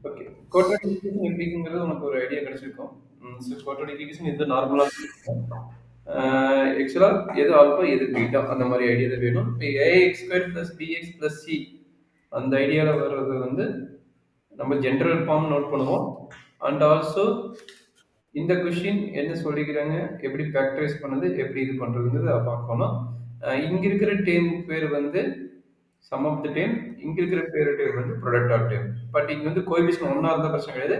Okay. Quadratic எப்படிங்கிறது உனக்கு ஒரு ஐடியா கிடைச்சிருக்கும். குவாட்ராட்டிக் ஈக்குவேஷன் இது நார்மலா ஆக்சுவலா எது ஆல்பா, எது பீட்டா அந்த மாரி ஐடியா தான் வேணும். இப்ப ax square plus bx plus c அந்த ஐடியால வர்றது வந்து நம்ம ஜெனரல் ஃபார்ம் நோட் பண்ணுவோம். அண்ட் ஆல்சோ இந்த கொஸ்டின் என்ன சொல்லிக்கிறாங்க, எப்படி ஃபேக்டரைஸ் பண்ணது, எப்படி இது பண்றதுங்கிறத பார்க்கணும். இங்க இருக்கிற டேர்ம் பேர் வந்து சம் ஆஃப் த டேர்ம், இங்க இருக்கிற பேர் வந்து ப்ராடக்ட் ஆஃப் டேர்ம். பட் இங்க வந்து கோஎஃபிஷியன்ட் ஒண்ணா இருந்தா பிரச்சனை கிடையாது.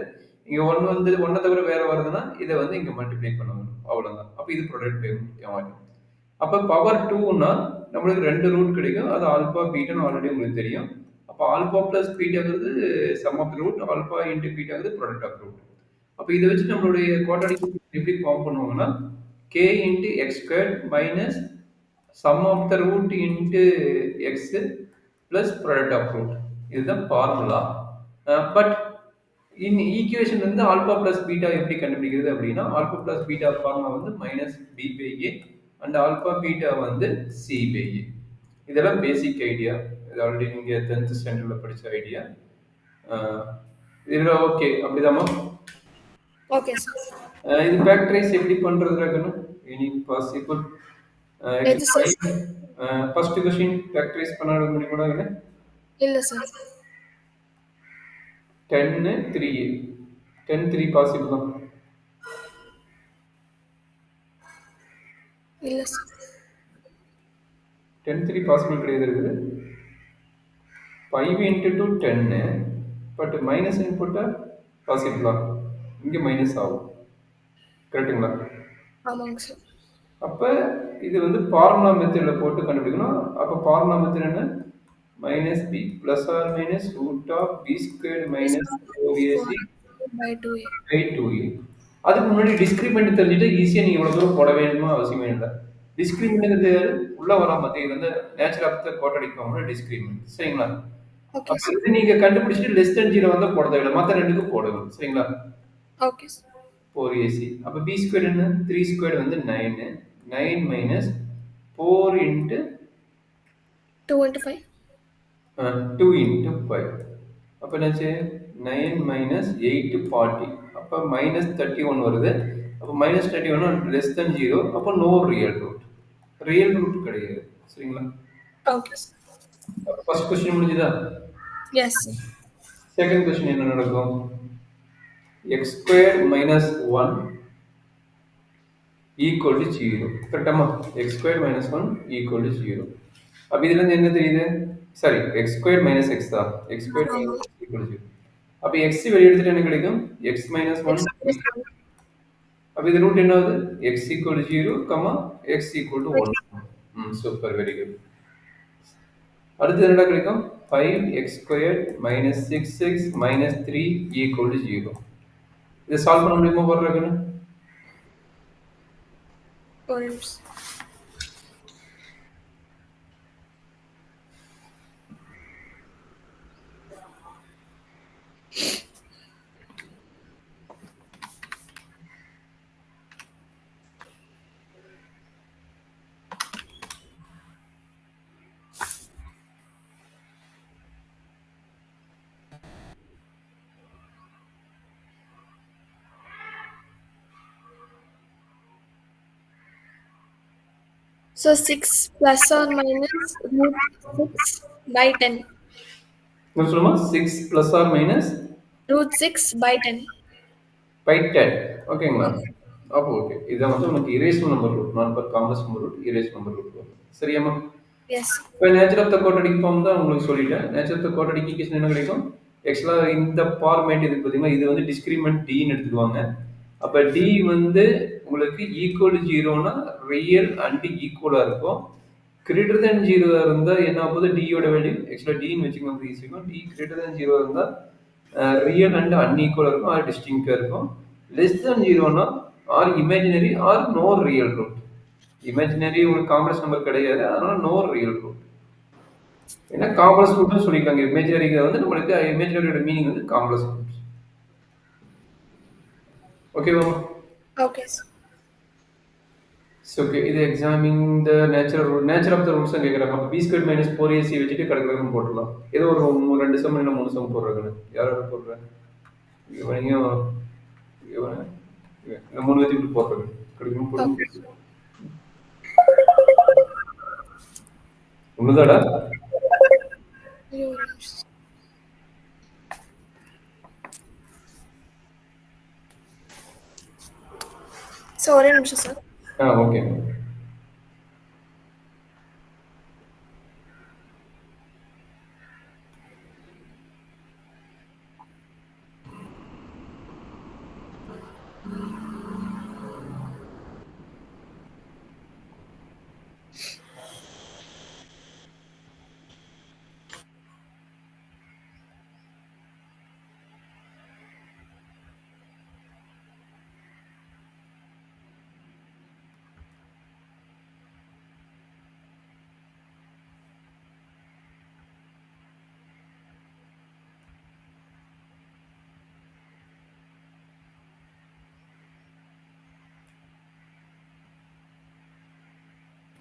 இங்க 1 வந்து 1 தவிர வேற வருதுன்னா இதை வந்து இங்க மல்டிப்ளை பண்ணணும். அவ்வளவுதான். அப்ப இது ப்ராடக்ட் டேர்ம் ஆகும். அப்ப பவர் 2னா நம்மளுக்கு 2 ரூட் கிடைக்கும். அது ஆல்பா பீட்டான்னு ஆல்ரெடி உங்களுக்கு தெரியும். அப்ப ஆல்பா பிளஸ் பீட்டாங்கிறது sum of root, alpha into பீட்டாங்கிறது ப்ராடக்ட் ஆஃப் ரூட். அப்ப இதை வச்சு நம்மளுடைய குவாட்ராட்டிக் எப்படி ஃபார்ம் பண்ணுவாங்கன்னா k into X square minus sum of the root into X plus product of root. இதுதான் ஃபார்முலா. பட் இந்த ஈக்குவேஷன் வந்து ஆல்பா பிளஸ் பீட்டா எப்படி கண்டுபிடிக்கிறது அப்படின்னா ஆல்பா பிளஸ் பீட்டா ஃபார்முலா வந்து minus B by A and alpha beta வந்து C by A. இதெல்லாம் basic idea. இது ஆல்ரெடி நீங்க 10th ஸ்டாண்டர்ட்ல படிச்ச ஐடியா. இதெல்லாம் ஓகே அப்படிதாம்மா? Okay sir. இது ஃபேக்டரைஸ் எப்படி பண்றது ரகணும்? Any possible? எது சார்? ஃபர்ஸ்ட் क्वेश्चन ஃபேக்டரைஸ் பண்ண முடியுமா? இல்ல சார். 10 3 10 3 பாசிபிள் தான். இல்ல சார். 10 3 பாசிபிள் கிடையாது இருக்குது. 5 into 2 10 பட் மைனஸ் இன்புட்டா பாசிபிளா? இங்க மைனஸ் ஆகும். கரெக்ட்டுங்களா? ஆமாங்க சார். அப்ப இது வந்து ஃபார்முலா மெத்தட்ல போட்டு கண்டுபிடிக்கணும். அப்ப ஃபார்முலா மெத்தட் என்ன? Minus b plus or minus root of b square minus 4ac by 2a. By 2a. அதுக்கு முன்னாடி டிஸ்கிரிமெண்ட் தெரிஞ்சுட்டு ஈஸியா நீங்க இவ்வளவு தூரம் போட வேணுமா அவசியமே இல்லை. டிஸ்கிரிமெண்ட் உள்ள வராம இது வந்து nature of the quadratic formula discriminant. சரிங்களா? ஓகே அப்ப சார். இது நீங்க கண்டுபிடிச்சிட்டு லெஸ் தென் 0 வந்தா போட தேவையில்லை. மத்த ரெண்டுக்கும் போடுங்க. சரிங்களா? Okay sir. 4ac. அப்ப b ஸ்கொயர் என்ன? 3 ஸ்கொயர் வந்து 9. 9 மைனஸ் 4 into 2 into 5. 2 into 5. அப்ப என்னாச்சு? 9 minus 8 40. அப்ப minus 31 வருது. அப்ப minus 31 less than 0. அப்ப no real root. Real root கிடையாது. சரிங்களா? Okay sir. ஃபர்ஸ்ட் क्वेश्चन முடிஞ்சதா? S sir. செகண்ட் क्वेश्चन என்ன நடக்கும்? x square minus 1 equal to 0. கரெக்டாமா? x square minus 1 equal to 0. அப்ப இதுல இருந்து என்ன தெரியுது? Sorry, x square minus x தான். x square minus x equal to 0. அப்ப x வெளிய எடுத்துட்டு என்ன கிடைக்கும்? x minus 1. அப்ப இது ரூட் என்ன ஆகுது? x equal to 0, x equal to 1. Super, very good. அடுத்து என்ன கிடைக்கும்? 5x square minus 6x minus 3 equal to 0. இதை சால்வ் பண்ண முடியுமா போடுறதுன்னு? ஒரு நிமிஷம். So 6 plus or minus root 6 by 10. என்ன சொல்லுமா? 6 plus or minus root 6 by 10. by 10. ஓகேங்களா? அப்போ ஓகே. இதான் வந்து உனக்கு irrational number root, not per complex number root, irrational number root வரும். சரியாமா? எஸ். இப்போ nature of the quadratic form தான் உங்களுக்கு சொல்லிட்டேன். Nature of the quadratic equation என்ன கிடைக்கும்? ஆக்சுவலா இந்த ஃபார்மேட் இது பார்த்தீங்கன்னா இது வந்து டிஸ்கிரிமெண்ட் டின்னு எடுத்துக்குவாங்க. அப்ப டி வந்து உங்களுக்கு ஈக்குவல் 0னா ரியல் அண்ட் ஈக்குவலா இருக்கும். கிரேட்டர் தேன் 0 இருந்தா என்ன ஆகுது? டியோட வேல்யூ ஆக்சுவலா டின்னு வச்சுக்கோங்க ஈஸியா. டி கிரேட்டர் தேன் 0 இருந்தா ரியல் அண்ட் அன்ஈக்குவலா இருக்கும், ஆர் டிஸ்டிங்க்டா இருக்கும். லெஸ் தேன் 0னா or imaginary or no real root. Imaginary ஒரு காம்ப்ளெக்ஸ் நம்பர் கிடையாது, அதனால நோ ரியல் ரூட். ஏன்னா காம்ப்ளெக்ஸ் ரூட்னு சொல்லிருக்காங்க. இமேஜினரிக்கு வந்து நம்மளுக்கு இமேஜினரியோட மீனிங் வந்து காம்ப்ளெக்ஸ் ரூட். ஓகேவா? Okay sir. ஓகே, இது examining the nature of the roots கேட்குறாங்க. அப்போ b ஸ்கொயர் மைனஸ் 4ac வச்சுட்டு கடற்கரைக்கும் போட்டுடலாம். ஏதோ ஒரு 2 சம் இல்லை 3 சம் போடுறாங்க. யாராவது போடுறேன்? இவனையும் இவன் இந்த 3 பேத்தையும் இப்படி போடுறது. கிடைக்கும் போடும். Okay. ஒண்ணுதாடா? ஐயோ, ஒரு நிமிஷம். சார் ஒரே நிமிஷம் sir. Okay.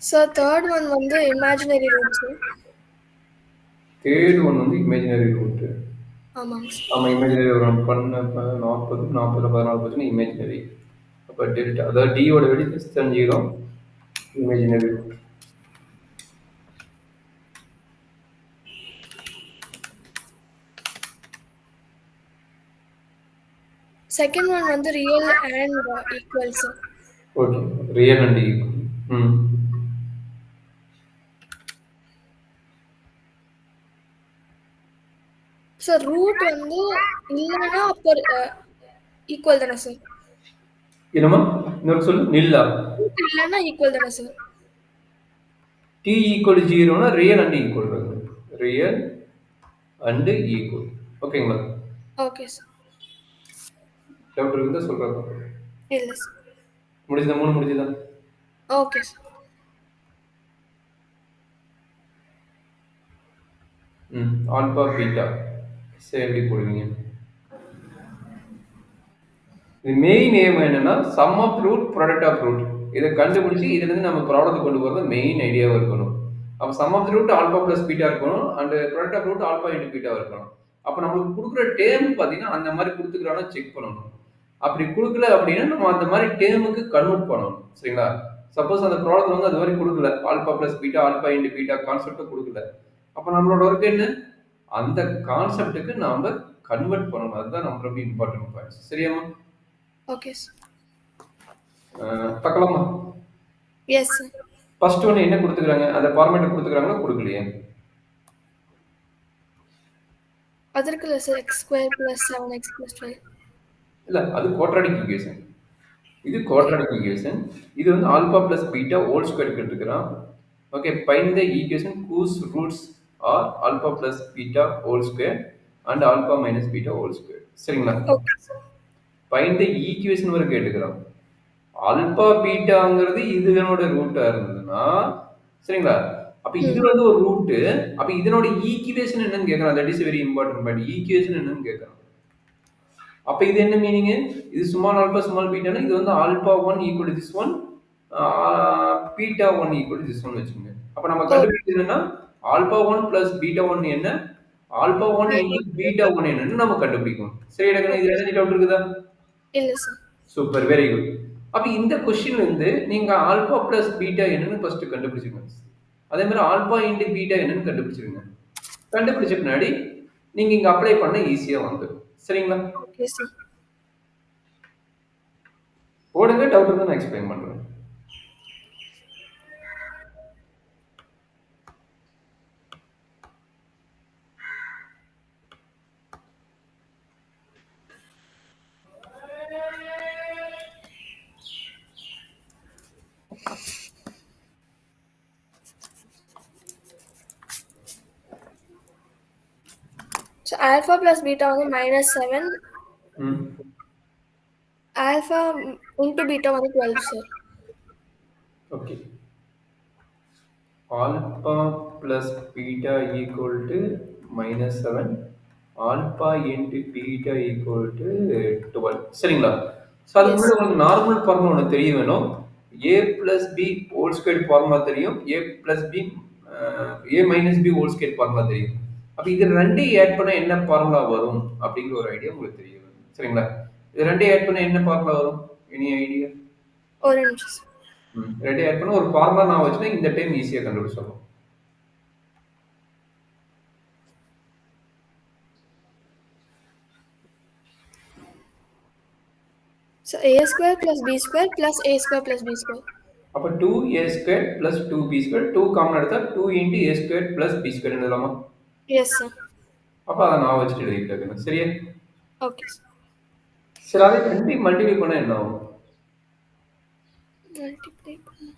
Sir third one வந்து imaginary root sir. Third one வந்து இமேஜினரி ரூட். ஆமாங்க சார். ஆமா, இமேஜினரி வரும். 40 40 14 இமேஜினரி. அப்போ டெல்டா, அதாவது டியோட வெளி தெரிஞ்சுக்கிறோம். Imaginary root. செகண்ட் ஒன் வந்து real and equal sir. Okay, real and equal. Sir root வந்து இல்லைன்னா அப்போ ஈக்குவல் தானே சார்? என்னம்மா இன்னொரு சொல்லு. நில்லா? ரூட் இல்லைன்னா ஈக்குவல் தானே சார்? டி ஈக்குவல் 0னா ரியல் அண்ட் ஈக்குவல் வருது. Real and equal. ஓகேங்களா? Okay sir. டவுட் இருக்குதா சொல்கிறதா? இல்லை சார். முடிஞ்சதா? 3 முடிஞ்சதா? Okay sir. ஆல்பா பீட்டா சரி எப்படி போடுவீங்க? இது மெயின் ஏம் என்னன்னா sum of root product of root. இதை கண்டுபிடிச்சி இதுலேருந்து நம்ம ப்ராடக்ட் கொண்டு போகிறது மெயின் ஐடியாவாக இருக்கணும். அப்போ sum of root alpha plus beta இருக்கணும், and product of root alpha into beta இருக்கணும். அப்போ நம்மளுக்கு கொடுக்குற டேர்ம் பார்த்தீங்கன்னா அந்த மாதிரி கொடுத்துக்கிறானா செக் பண்ணணும். அப்படி கொடுக்கல அப்படின்னா நம்ம அந்த மாதிரி டேர்முக்கு கன்வெர்ட் பண்ணணும். சரிங்களா? சப்போஸ் அந்த ப்ராடக்ட் வந்து அது மாதிரி கொடுக்கல, alpha plus beta alpha into beta கான்செப்டை கொடுக்கல, அப்போ நம்மளோட ஒர்க் என்ன? அந்த கான்செப்டுக்கு நாம கன்வெர்ட் பண்ணணும். அதுதான் நம்ம ரொம்ப இம்பார்ட்டன்ட் பாயிண்ட்ஸ். சரியாம்மா? Okay sir. பார்க்கலாமா? Yes sir. ஃபர்ஸ்ட் ஒன்று என்ன கொடுத்துக்கிறாங்க? அந்த ஃபார்மேட் கொடுத்துக்கிறாங்களா கொடுக்கலையே? அது இருக்குல்ல சார், x² + 7x + 12. இல்லை, அது குவாட்ராடிக் ஈக்குவேஷன். இது குவாட்ராடிக் ஈக்குவேஷன். இது வந்து alpha plus beta whole square கேட்டுக்கிறான். Okay, find the equation whose roots are alpha plus beta whole square and alpha minus beta whole square. சரிங்களா? Okay sir. Find the equation வரை கேட்டுக்கிறான். Alpha பீட்டாங்கிறது இதனோட ரூட்டா இருந்ததுன்னா சரிங்களா, அப்ப இது வந்து ஒரு ரூட்டு. அப்ப இதனோட ஈக்குவேஷன் என்னன்னு கேட்கறான். That is very important point. Equation என்னன்னு கேட்கறான். அப்ப இது என்ன மீனிங்? இது ஸ்மால் ஆல்பா ஸ்மால் பீட்டானா இது வந்து alpha 1 equal to this one, beta 1 equal to this one வச்சுக்கோங்க. அப்ப நம்ம கண்டுபிடிச்சதுன்னா ஆல்பா 1 பிளஸ் பீட்டா 1 என்ன, ஆல்பா 1 இன்டு பீட்டா 1 என்னன்னு நம்ம கண்டுபிடிக்கணும். சரி, எனக்கு இதுல என்ன டவுட் இருக்குதா? இல்லை சார். Super, very good. அப்ப இந்த கொஸ்டின் வந்து நீங்க ஆல்பா பிளஸ் பீட்டா என்னன்னு ஃபர்ஸ்ட் கண்டுபிடிச்சுங்க. அதே மாதிரி ஆல்பா இன்டு பீட்டா என்னன்னு கண்டுபிடிச்சிருங்க. கண்டுபிடிச்ச பின்னாடி நீங்க இங்க அப்ளை பண்ண ஈஸியா வந்துடும். சரிங்களா? Okay sir. போடுங்க, டவுட் இருந்தா நான் எக்ஸ்பிளைன் பண்றேன். ஸோ ஆல்ஃபா ப்ளஸ் பீட்டா வந்து -7, ஆல்ஃபா இன்ட்டு பீட்டா வந்து 12 sir. Okay, alpha plus beta equal to -7, alpha into beta equal to 12. சரிங்களா? ஸோ அதுக்கு முன்னாடி உங்களுக்கு நார்மல் ஃபார்முலா ஒன்று தெரிய வேணும். A plus B whole square formula தெரியும், A plus B A minus B whole square formula தெரியும். அப்போ இது ரெண்டையும் ஆட் பண்ண என்ன ஃபார்முலா வரும் அப்படிங்கிற ஒரு ஐடியா உங்களுக்கு தெரியும். சரிங்களா? இது ரெண்டையும் ஆட் பண்ணா என்ன ஃபார்முலா வரும்? Any idea? ஒரு நிமிஷம் சார். ரெண்டையும் ஆட் பண்ணா ஒரு ஃபார்முலா நான் வச்சுன்னா இந்த டைம் ஈஸியா கண்டுபிடிச்சிடலாம். So a square plus b square plus a square plus b square. அப்ப 2a square plus 2b square 2 common எடுத்தா 2 into a square plus b square எழுதலாமா? Yes sir. அப்ப அதை நான் வச்சுட்டு எழுதிட்டு சரியா? Okay sir. சரி அதை ரெண்டையும் மல்டிப்ளை பண்ணா என்ன ஆகும்? Multiply பண்ணு.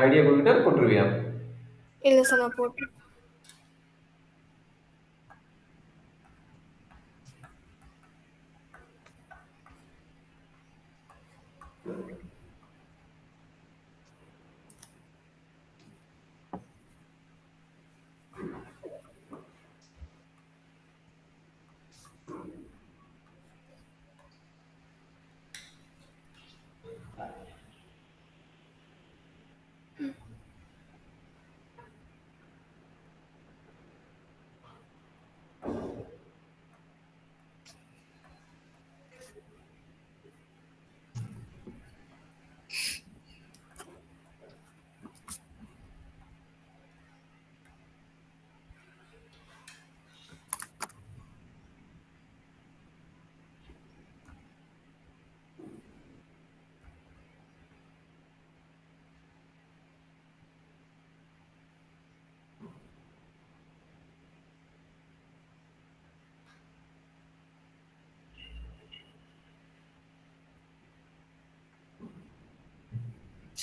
ஐடியா கொடுத்துட்டா போட்டுருவியா? இல்ல சார் நான் போட்டு.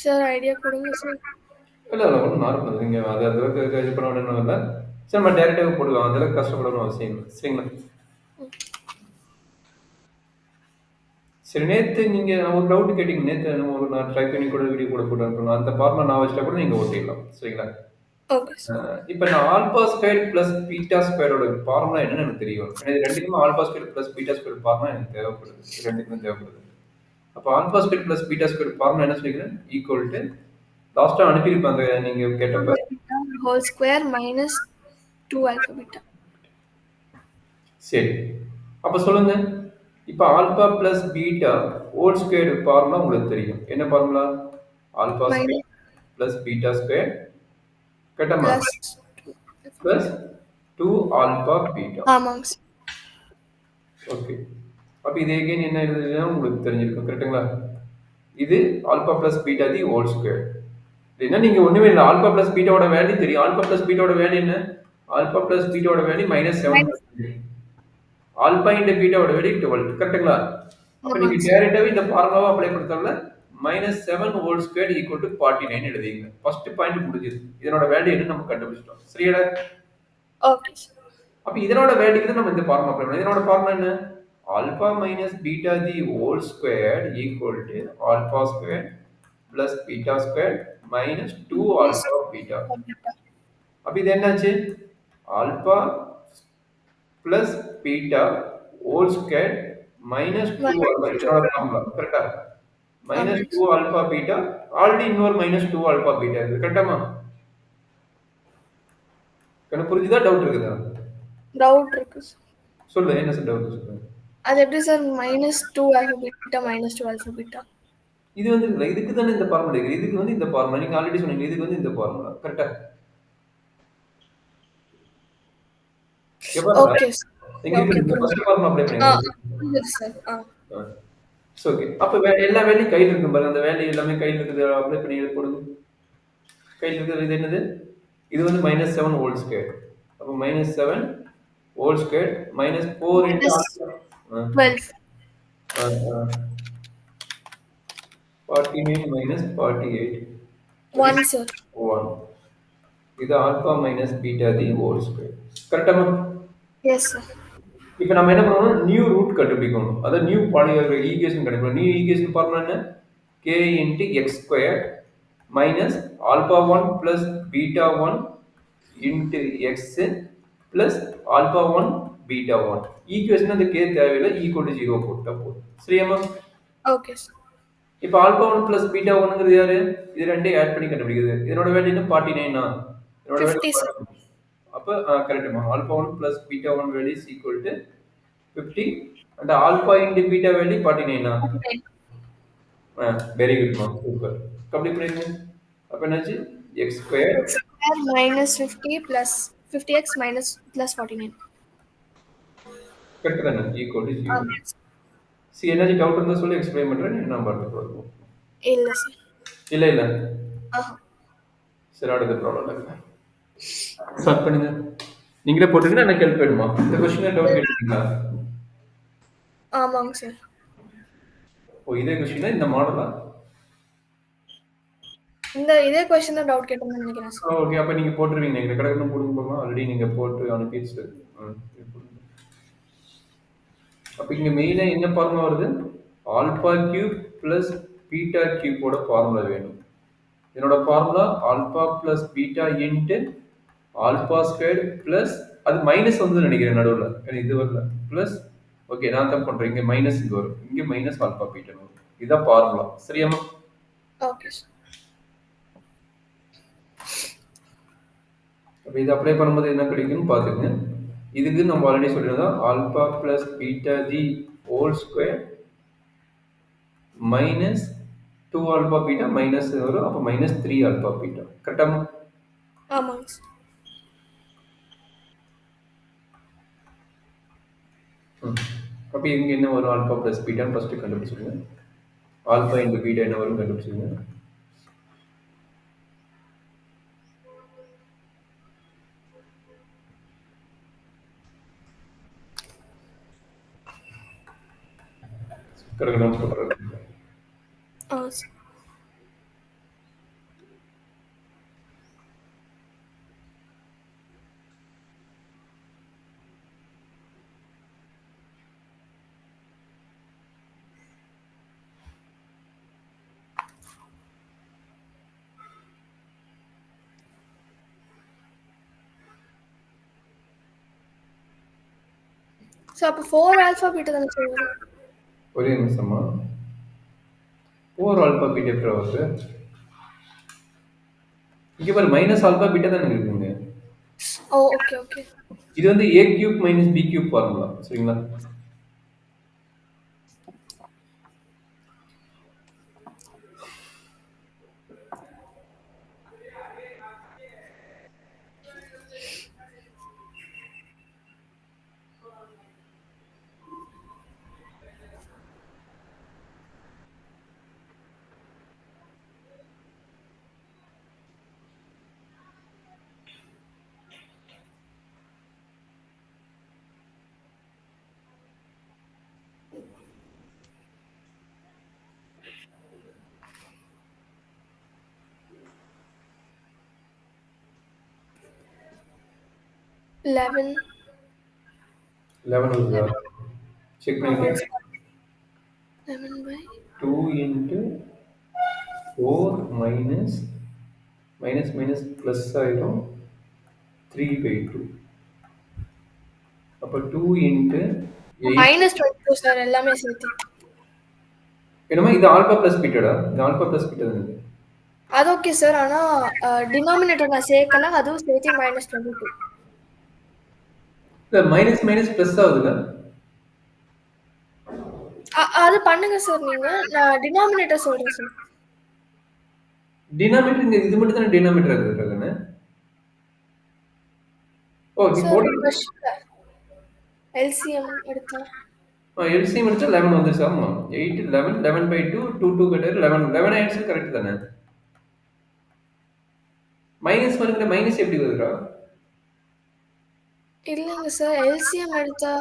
சார் ஐடியா கொடுங்க சார். இல்லை இல்லை ஒன்றும் நார்மல் நீங்கள் அது அந்த அளவுக்கு இது பண்ண வேணும்னு இல்லை. சரி நம்ம டேரெக்டாக போட்டுக்கலாம். அந்த அளவுக்கு கஷ்டப்படணும் அவசியம் இல்லை. சரிங்களா? சரி நேற்று நீங்கள் ஒரு டவுட் கேட்டீங்க. நேற்று நான் ட்ரை பண்ணி கூட வீடியோ கூட போட்டு அனுப்பணும். அந்த ஃபார்முலா நான் வச்சுட்டா கூட நீங்கள் ஓட்டிடலாம். சரிங்களா? Okay sir. இப்போ நான் ஆல்பா ஸ்கொயர் ப்ளஸ் பீட்டா ஸ்கொயரோட ஃபார்முலா என்னன்னு எனக்கு தெரியும். ஏன்னா இது ரெண்டுக்குமே alpha square plus beta square formula எனக்கு தேவைப்படுது. இது ரெண்டுக்குமே தேவைப்படுது. அப்போ alpha square plus beta square formula என்ன சொல்லிக்கிறேன்? ஈக்குவல் டு லாஸ்ட்டாக அனுப்பியிருப்பாங்க நீங்கள் கேட்டப்ப whole square minus 2 alpha beta. சரி அப்போ சொல்லுங்க. இப்போ alpha plus beta whole square formula உங்களுக்கு தெரியும். என்ன formula? Alpha square plus beta square கட்டமா பிளஸ் 2 ஆல்பா பீட்டா. ஆமாங்க சார். ஓகே அப்போ இது எகைன் என்ன எழுதுனா உங்களுக்கு தெரிஞ்சிருக்கும். கரெக்டுங்களா? இது alpha plus beta the whole square. என்ன நீங்கள் ஒன்றுமே இல்லை. ஆல்பா பிளஸ் பீட்டாவோட வேல்யூ தெரியும். ஆல்பா பிளஸ் பீட்டாவோட வேல்யூ என்ன? ஆல்பா பிளஸ் பீட்டாவோட வேல்யூ -7. ஆல்பா இன்டு பீட்டாவோட வேல்யூ 12. கரெக்டுங்களா? அப்போ நீங்கள் டேரெக்டாகவே இந்த ஃபார்முலாவை அப்ளை பண்ணுறதால -7 ஹோல் ஸ்கொயர் ஈக்குவல் டு 49 எழுதிங்க. ஃபர்ஸ்ட் பாயிண்ட் முடிஞ்சது. இதனோட வேல்யூ என்ன நம்ம கண்டுபிடிச்சிட்டோம். சரியா? Okay sir. அப்போ இதனோட வேல்யூக்கு தான் நம்ம இந்த ஃபார்முலா அப்ளை பண்ணோம். இதனோட ஃபார்முலா என்ன? Alpha minus beta the whole square equal to alpha square plus beta square minus 2 alpha beta. அப்போ இது என்னாச்சு? Alpha plus beta whole square minus 2 alpha. இதனோட ஃபார்முலா கரெக்டா? மைனஸ் 2 ஆல்பா பீட்டா ஆல்ரெடி இன்னொரு minus 2 alpha beta இருக்கு. கரெக்டாமா? எனக்கு புரிஞ்சுதா? Doubt இருக்குதா? டவுட் இருக்கு சார். சொல்லு என்ன சார் டவுட் சொல்லுங்க. அது எப்படி sir -2 alpha beta -2 alpha beta? இது வந்து இல்லை. இதுக்கு தானே இந்த ஃபார்முலா இருக்கு. இதுக்கு வந்து இந்த ஃபார்முலா நீங்க ஆல்ரெடி சொன்னீங்க. இதுக்கு வந்து இந்த ஃபார்முலா கரெக்டா? Okay sir. நீங்க இந்த ஃபர்ஸ்ட் ஃபார்முலா அப்ளை பண்ணுங்க. Yes sir. ஓகே அப்ப எல்லா வேலையும் கையில் இருக்கும் பாருங்க. அந்த வேலை எல்லாமே கையில் இருக்குது. அப்ளை பண்ணி போடுங்க. கையில் இருக்கிறது இது என்னது? இது வந்து -7 ஹோல் ஸ்கொயர். அப்போ -7 whole square -4 into 12. 49 minus 48. 1 sir. 1. இது alpha minus beta the whole square. கரெக்டாமா? Yes sir. இப்போ நம்ம என்ன பண்ணணும்? நியூ ரூட் கண்டுபிடிக்கணும். அதாவது நியூ பாலினாமியல் ஈக்குவேஷன் கண்டுபிடிக்கணும். நியூ ஈக்குவேஷன் ஃபார்முலா என்ன? k into x square minus alpha 1 plus beta 1 into x plus alpha 1 beta 1. Equation அந்த k தேவையில்லை. equal to 0 போட்டா போதும். சரியாமா? Okay sir. இப்போ ஆல்பா 1 plus பீட்டா 1ங்கிறது யாரு? இது ரெண்டையும் ஆட் பண்ணி கண்டுபிடிக்கிறது. இதனோட வேல்யூ என்ன? 49 இதனோட வேல்யூ அப்போ கரெக்டுமா alpha 1 plus beta 1 value is equal to 50 and alpha into beta value 49. 49. Very குட்மா சூப்பர். கம்ப்ளீட் பண்ணிருங்க. அப்போ என்னாச்சு x square X square minus 50 plus 50x minus plus 49. Correct தானே ஈக்குவல் டு 0. ஆமாம் சார். சி ஏதாச்சும் டவுட் இருந்தால் சொல்லி எக்ஸ்பிளைன் பண்ணுறேன் நான் பார்த்து வருவோம். இல்லை சார். இல்லை இல்லை ஆஹா. சரி அடுத்த ப்ராப்ளம் இல்லை ஸ்டார்ட் பண்ணுங்க. நீங்களே போட்டுங்கன்னா எனக்கு ஹெல்ப் வேணுமா? இந்த கொஸ்டின் டவுட் கேட்டீங்களா? ஆமாங்க சார். ஓ இதே கொஸ்டினா இந்த மாடலா? இதே கொஸ்டின் தான் டவுட் கேட்டோம்னு நினைக்கிறேன் சார். ஓகே அப்போ நீங்கள் போட்டுருவீங்க நீங்கள் கிடக்குன்னு போடுங்க போகலாம் ஆல்ரெடி நீங்கள் போட்டு அனுப்பிடுச்சு. அப்போ இங்கே மெயினாக என்ன ஃபார்முலா வருது? ஆல்பா கியூப் ப்ளஸ் பீட்டா கியூப்போட ஃபார்முலா வேணும். என்னோட formula alpha plus beta into alpha square plus அது மைனஸ் வந்து நினைக்கிறேன் நடுவில் எனக்கு இது வரல ப்ளஸ். ஓகே நான் தான் பண்ணுறேன் இங்கே மைனஸ் இங்கே வரும் இங்கே மைனஸ் ஆல்பா பீட்டா வரும். இதுதான் ஃபார்முலா சரியாமா? Okay sir. அப்போ இது அப்ளை பண்ணும்போது என்ன கிடைக்கும்னு பார்த்துக்குங்க. இதுக்கு நம்ம ஆல்ரெடி சொல்லியிருந்தோம் alpha plus beta G whole square minus 2 alpha beta minus வரும் அப்போ மைனஸ் 3 ஆல்பா பீட்டா கரெக்டாக? ஆமாங்க சார். அப்போ இங்கே என்ன வரும் ஆல்பா ப்ளஸ் பீட்டான்னு ஃபஸ்ட்டு கண்டுபிடிச்சிருங்க. ஆல்பா இன்டு பீட்டா என்ன வரும் கண்டுபிடிச்சிருங்க. கடகடம் சொல்கிறேன். ஆ சார். ஸோ அப்போ 4 ஆல்ஃபா பீட்டா தானே சார் வரும்? ஒரே நிமிஷமா 4 ஆல்பா பீட்டா எப்படி வருது? இங்கே பாரு மைனஸ் ஆல்பா பீட்டா தானே இருக்குங்க. Oh okay okay. இது வந்து A cube minus B cube formula சரிங்களா? லெவன் 11 வருதா? செக் பண்ணிட்டு 2 into 4 minus minus minus plus ஆயிரும் 3/2. அப்போ 2 இன்ட்டு மைனஸ் 22 சார் எல்லாமே சேர்த்து. என்னமா இது ஆல்பா ப்ளஸ் பீட்டாடா? இது ஆல்பா ப்ளஸ் பீட்டா தானே? அது ஓகே சார். ஆனால் டினாமினேட்டர் நான் சேர்க்கல, அதுவும் சேர்த்து மைனஸ் 22. இல்லை மைனஸ் மைனஸ் ப்ளஸ் ஆகுதுல்ல? அது பண்ணுங்க சார் நீங்கள். நான் டினாமினேட்டர் சொல்கிறேன் சார். டினாமினேட்டர் இங்கே இது மட்டும் தானே டினாமினேட்டர் இருக்குதுன்னு. ஓ இப்போ போட்டு எல்சிஎம் எடுத்தா எல்சிஎம் எடுத்தா 11 வந்துச்சு. ஆமாம் 8 11 11/2 2 2 கட்டாரு 11 11 ஆயிடுச்சு கரெக்ட் தானே? மைனஸ் வருங்கிற மைனஸ் எப்படி வருதுடா? இல்லைங்க சார். எல்சிஎம் எடுத்தா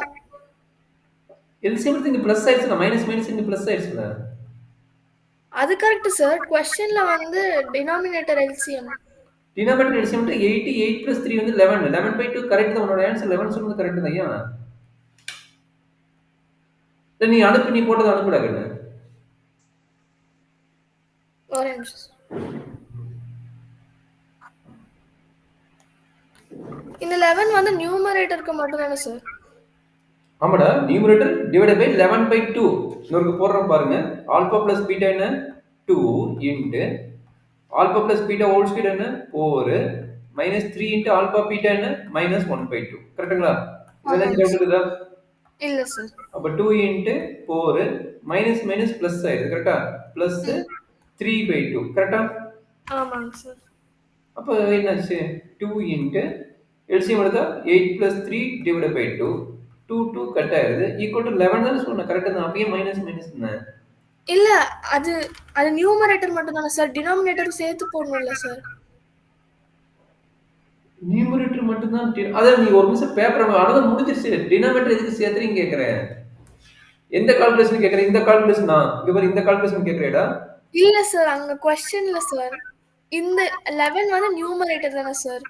எல்சிஎம் எடுத்து இங்கே ப்ளஸ் ஆயிடுச்சுல மைனஸ் மைனஸ் இங்கே ப்ளஸ் ஆயிடுச்சுல. அது கரெக்ட் சார். கொஸ்டின்ல வந்து டினாமினேட்டர் எல்சிஎம். டினாமினேட்டர் எல்சிஎம் 8 8 + 3 வந்து 11 11/2 கரெக்ட் தான். உன்னோட ஆன்சர் 11 சொன்னது கரெக்ட் தான். ஏன் இல்லை நீ அனுப்பி நீ போட்டது அனுப்பிடாதுன்னு ஒரே நிமிஷம். இந்த 11 வந்து நியூமரேட்டருக்கு மட்டும் தானே சார்? ஆமாடா நியூமரேட்டர் டிவைடட் பை 11/2 இன்னொருக்கு போடுறோம் பாருங்க. ஆல்பா ப்ளஸ் பீட்டா என்ன 2 into alpha plus beta whole square என்ன 4 minus three into alpha beta என்ன மைனஸ் ஒன் பை டூ கரெக்டுங்களா? இதெல்லாம் ஆமாங்க டவுட் சார். இருக்குதா? இல்ல சார். அப்போ two into four minus minus plus ஆயிடுது கரெக்டா? ப்ளஸ் ம். த்ரீ பை டூ கரெக்டா? ஆமாங்க சார். அப்போ என்னாச்சு? டூ இன்ட்டு எல்சிஎம் எடுத்தா eight plus three divide by two two two cut ஆயிடுது ஈக்குவல் டு லெவன் தானே சொன்னேன் கரெக்டாக தான் அப்பயே மைனஸ் மைனஸ் தானே. இல்ல அது அது நியூமரேட்டர் மட்டும் தானே சார், டினாமினேட்டரும் சேர்த்து போடணும்ல சார். நியூமரேட்டர் மட்டும் தான் அதான் நீ ஒரு நிமிஷம் பேப்பர் அவ்வளோதான் முடிஞ்சிருச்சு. டினாமினேட்டர் எதுக்கு சேர்த்துறீங்க கேட்குறேன். எந்த கால்குலேஷன் கேட்குறேன்? இந்த கால்குலேஷனா இங்க பாரு இந்த கால்குலேஷன் கேட்குறேடா. இல்ல சார், அங்க கொஸ்டின்ல சார் இந்த 11 வந்து நியூமரேட்டர் தானே சார்.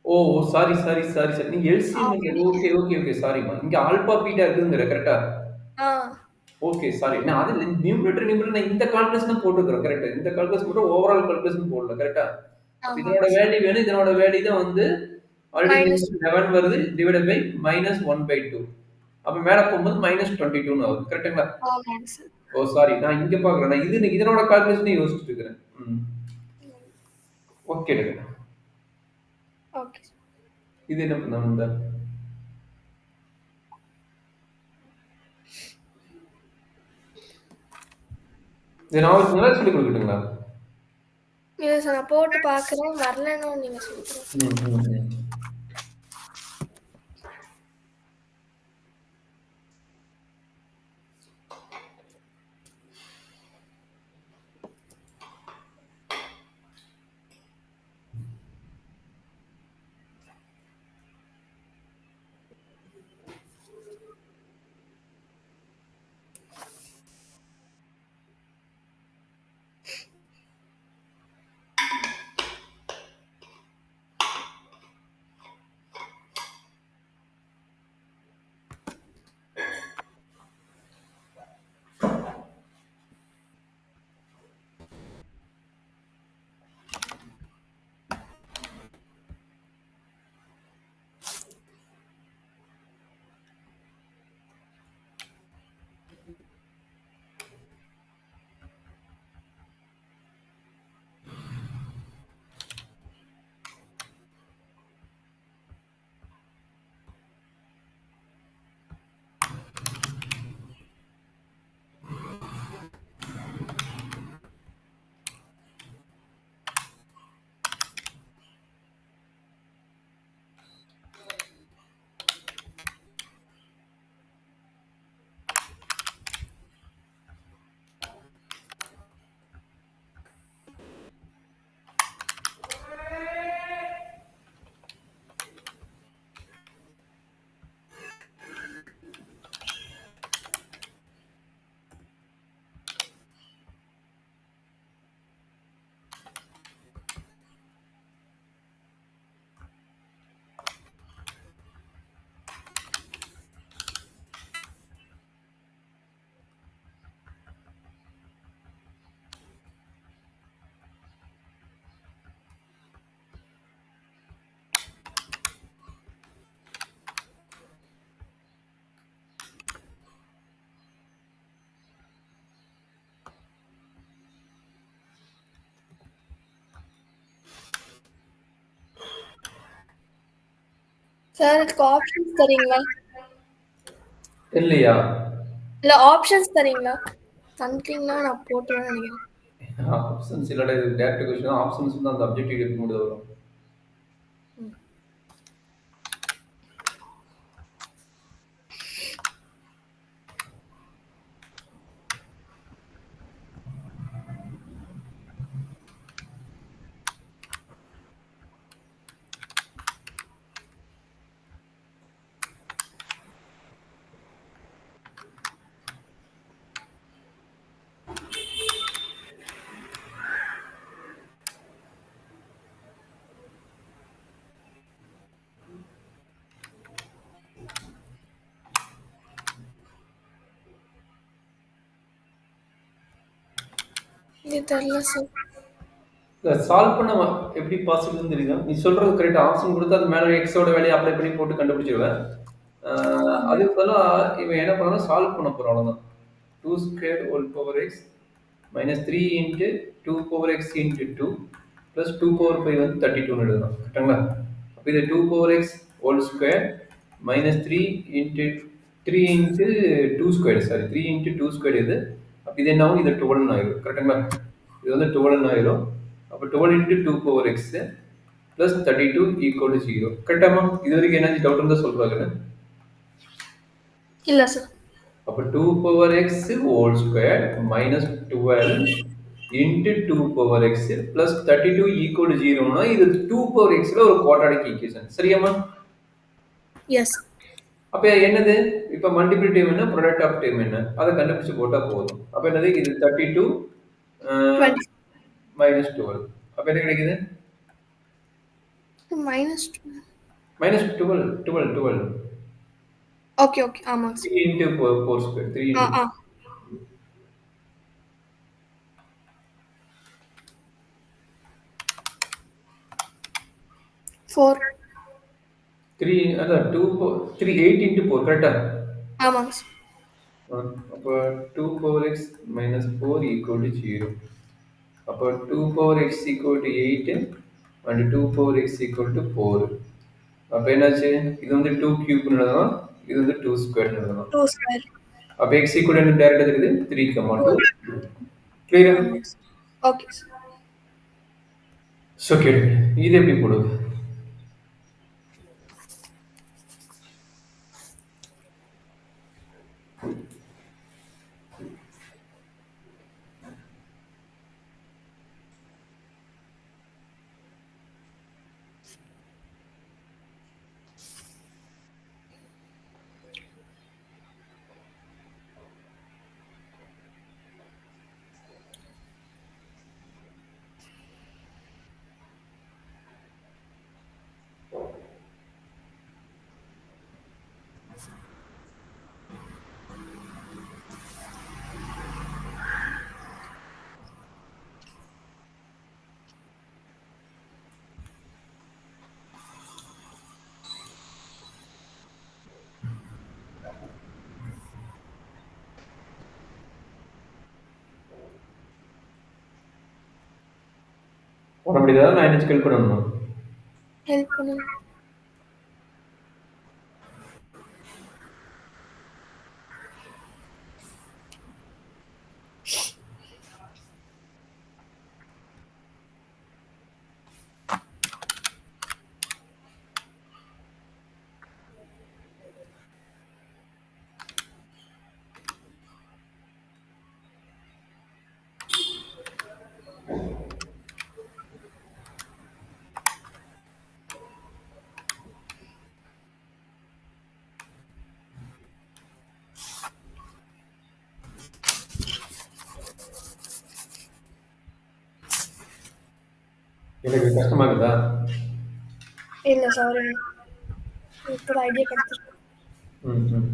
ஓ சாரி சாரி சாரி சாரி நீங்க எல்சிஎம் ஓகே ஓகே ஓகே சாரிம்மா. இங்க ஆல்பா பீட்டா இருக்குங்கிற கரெக்டா? ஆ ஓகே சாரி. நான் அது நியூமரேட்டர் நான் இந்த கால்குலேஷன் தான் போட்டுக்கிறேன் கரெக்டா? இந்த கால்குலேஷன் போட்டு ஓவரால் கால்குலேஷன் போடல கரெக்டா? அப்ப இதனோட ஆமாங்க சார். வேல்யூ வேணும். இதனோட வேல்யூ தான் வந்து ஆல்ரெடி மைனஸ் 11 வருது divided by minus one by two. அப்ப மேல போகும்போது மைனஸ் 22 ஆகுது கரெக்டுங்களா? ஆமாங்க சார். ஓ சாரி நான் இங்க பாக்குறேன். நான் இதனோட கால்குலேஷன் யோசிச்சுட்டு இருக்கிறேன். ஓகே எடுங்க. ஓகே. இது என்ன பண்ணணும்? இது நான் ஒரு நல்லா சொல்லி கொடுக்கட்டுங்களா? இல்ல சார், நான் போட்டு பார்க்குறேன், வரலன்னு நீங்க சொல்லுங்க. சார் இதுக்கு ஆப்ஷன்ஸ் தரீங்களா? இல்லையா? இல்ல ஆப்ஷன்ஸ் தரீங்களா? தந்தீங்கன்னா நான் போட்டுருவேன்னு நினைக்கிறேன். ஆப்ஷன்ஸ் இல்லடா இது டேரக்ட் क्वेश्चन ஆப்ஷன்ஸ் தான் அந்த அப்ஜெக்டிவ் எடுக்க முடியாது வரும். இது தெரியல சார். சால்வ் பண்ண எப்படி பாசிபிள்னு தெரியுதா? நீ சொல்றது கரெக்ட். ஆப்ஷன் கொடுத்தா அது மேல எக்ஸோட வேலையை அப்ளை பண்ணி போட்டு கண்டுபிடிச்சிருவேன். அதுக்கு பதிலாக இவன் என்ன பண்ணணும் சால்வ் பண்ண போறான் அவ்வளவுதான். 2 square whole power X minus 3 into 2 power x into 2 plus 2 power pi வந்து 32 ன்னு எழுதலாம் கரெக்ட்டுங்களா? அப்ப இது 2 power x whole square minus 3 into 3 into 2 square sorry 3 into 2 square இது அப்ப இது என்ன ஆகும் இது 12 ன்னு ஆயிரும் கரெக்ட்டுங்களா? இது வந்து 12 ன்னு ஆயிரும் அப்ப 12 into 2 power x plus 32 equal to 0 கரெக்டாமா? இது வரைக்கும் என்ன டவுட் இருந்தா சொல்றாங்க. இல்ல சார். அப்ப 2 power x whole square minus 12 into 2 power x plus 32 equal to 0 னா இது 2 power x ல ஒரு குவாட்ராட்டிக் ஈக்குவேஷன் சரியாமா? எஸ். அப்ப என்னது இப்ப மல்டிபிள் டேர்ம் என்ன ப்ராடக்ட் ஆஃப் டேர்ம் என்ன அதை கண்டுபிடிச்சு போட்டா போதும். அப்ப என்னது இது 32 minus 12 அப்ப என்ன கிடைக்குது minus minus 12 12 12 ஓகே ஓகே ஆமாங்க சார். 3 into 4 square 3 into 4 3 அதான் 2 3 8 into 4 கரெக்டா? ஆமாங்க சார். அப்ப 2 power x minus 4 equal to 0 அப்ப 2 power x equal to 8 and 2 power x equal to 4 அப்ப என்னாச்சு இது வந்து 2 cube எழுதலாம் இது வந்து 2 square எழுதலாம் 2 ஸ்கொயர். அப்ப x equal to டைரக்டா இருக்குது 3, 2 கிளியரா? ஆமாங்க சார். Okay sir. சோ கேளுங்க இது எப்படி போடுது பண்ண முடியாதா நான் என்ன ஹெல்ப் பண்ணணுமா ஹெல்ப் பண்ணுங்க. எனக்கு கஷ்டமா இருக்குதா இல்ல சாரி இப்போ ஐடியா கிடைச்சிருக்கு. ம் ம்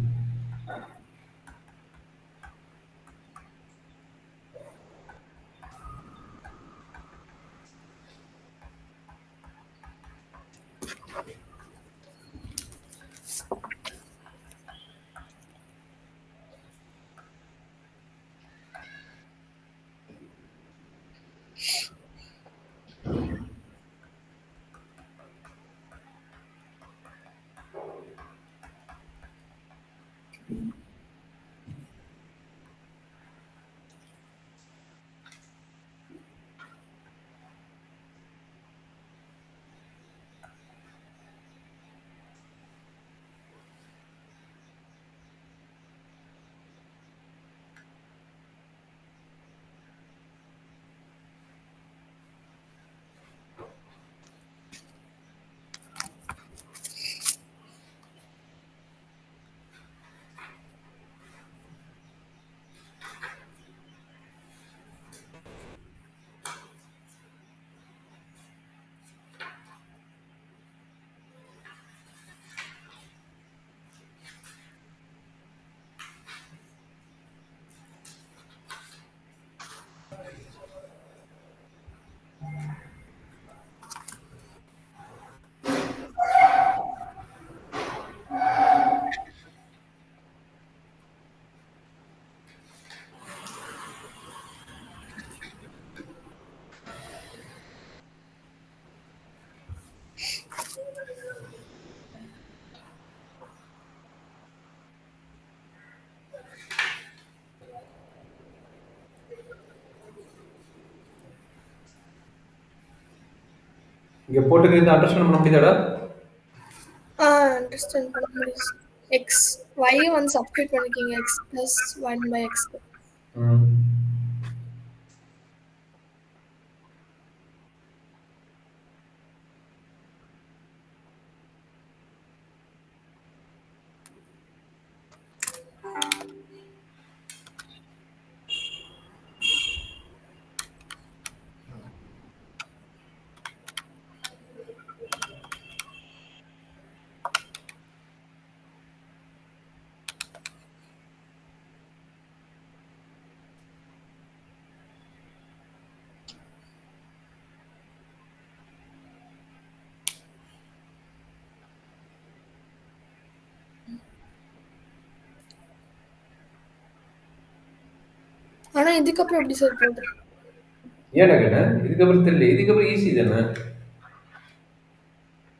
இங்க போட்டுக்கிறது அண்டர்ஸ்டாண்ட் பண்ண முடியுதாடா? அண்டர்ஸ்டாண்ட் பண்ண முடியுது. எக்ஸ் ஒய் வந்து சப்ஸ்டியூட் பண்ணிக்கிங்க X plus one by X. ம். ஆனா இதுக்கப்புறம் எப்படி சார் போகுது? ஏன்டா கேட்டேன்? இதுக்கப்புறம் தெரியல. இதுக்கப்புறம் ஈஸி தானே.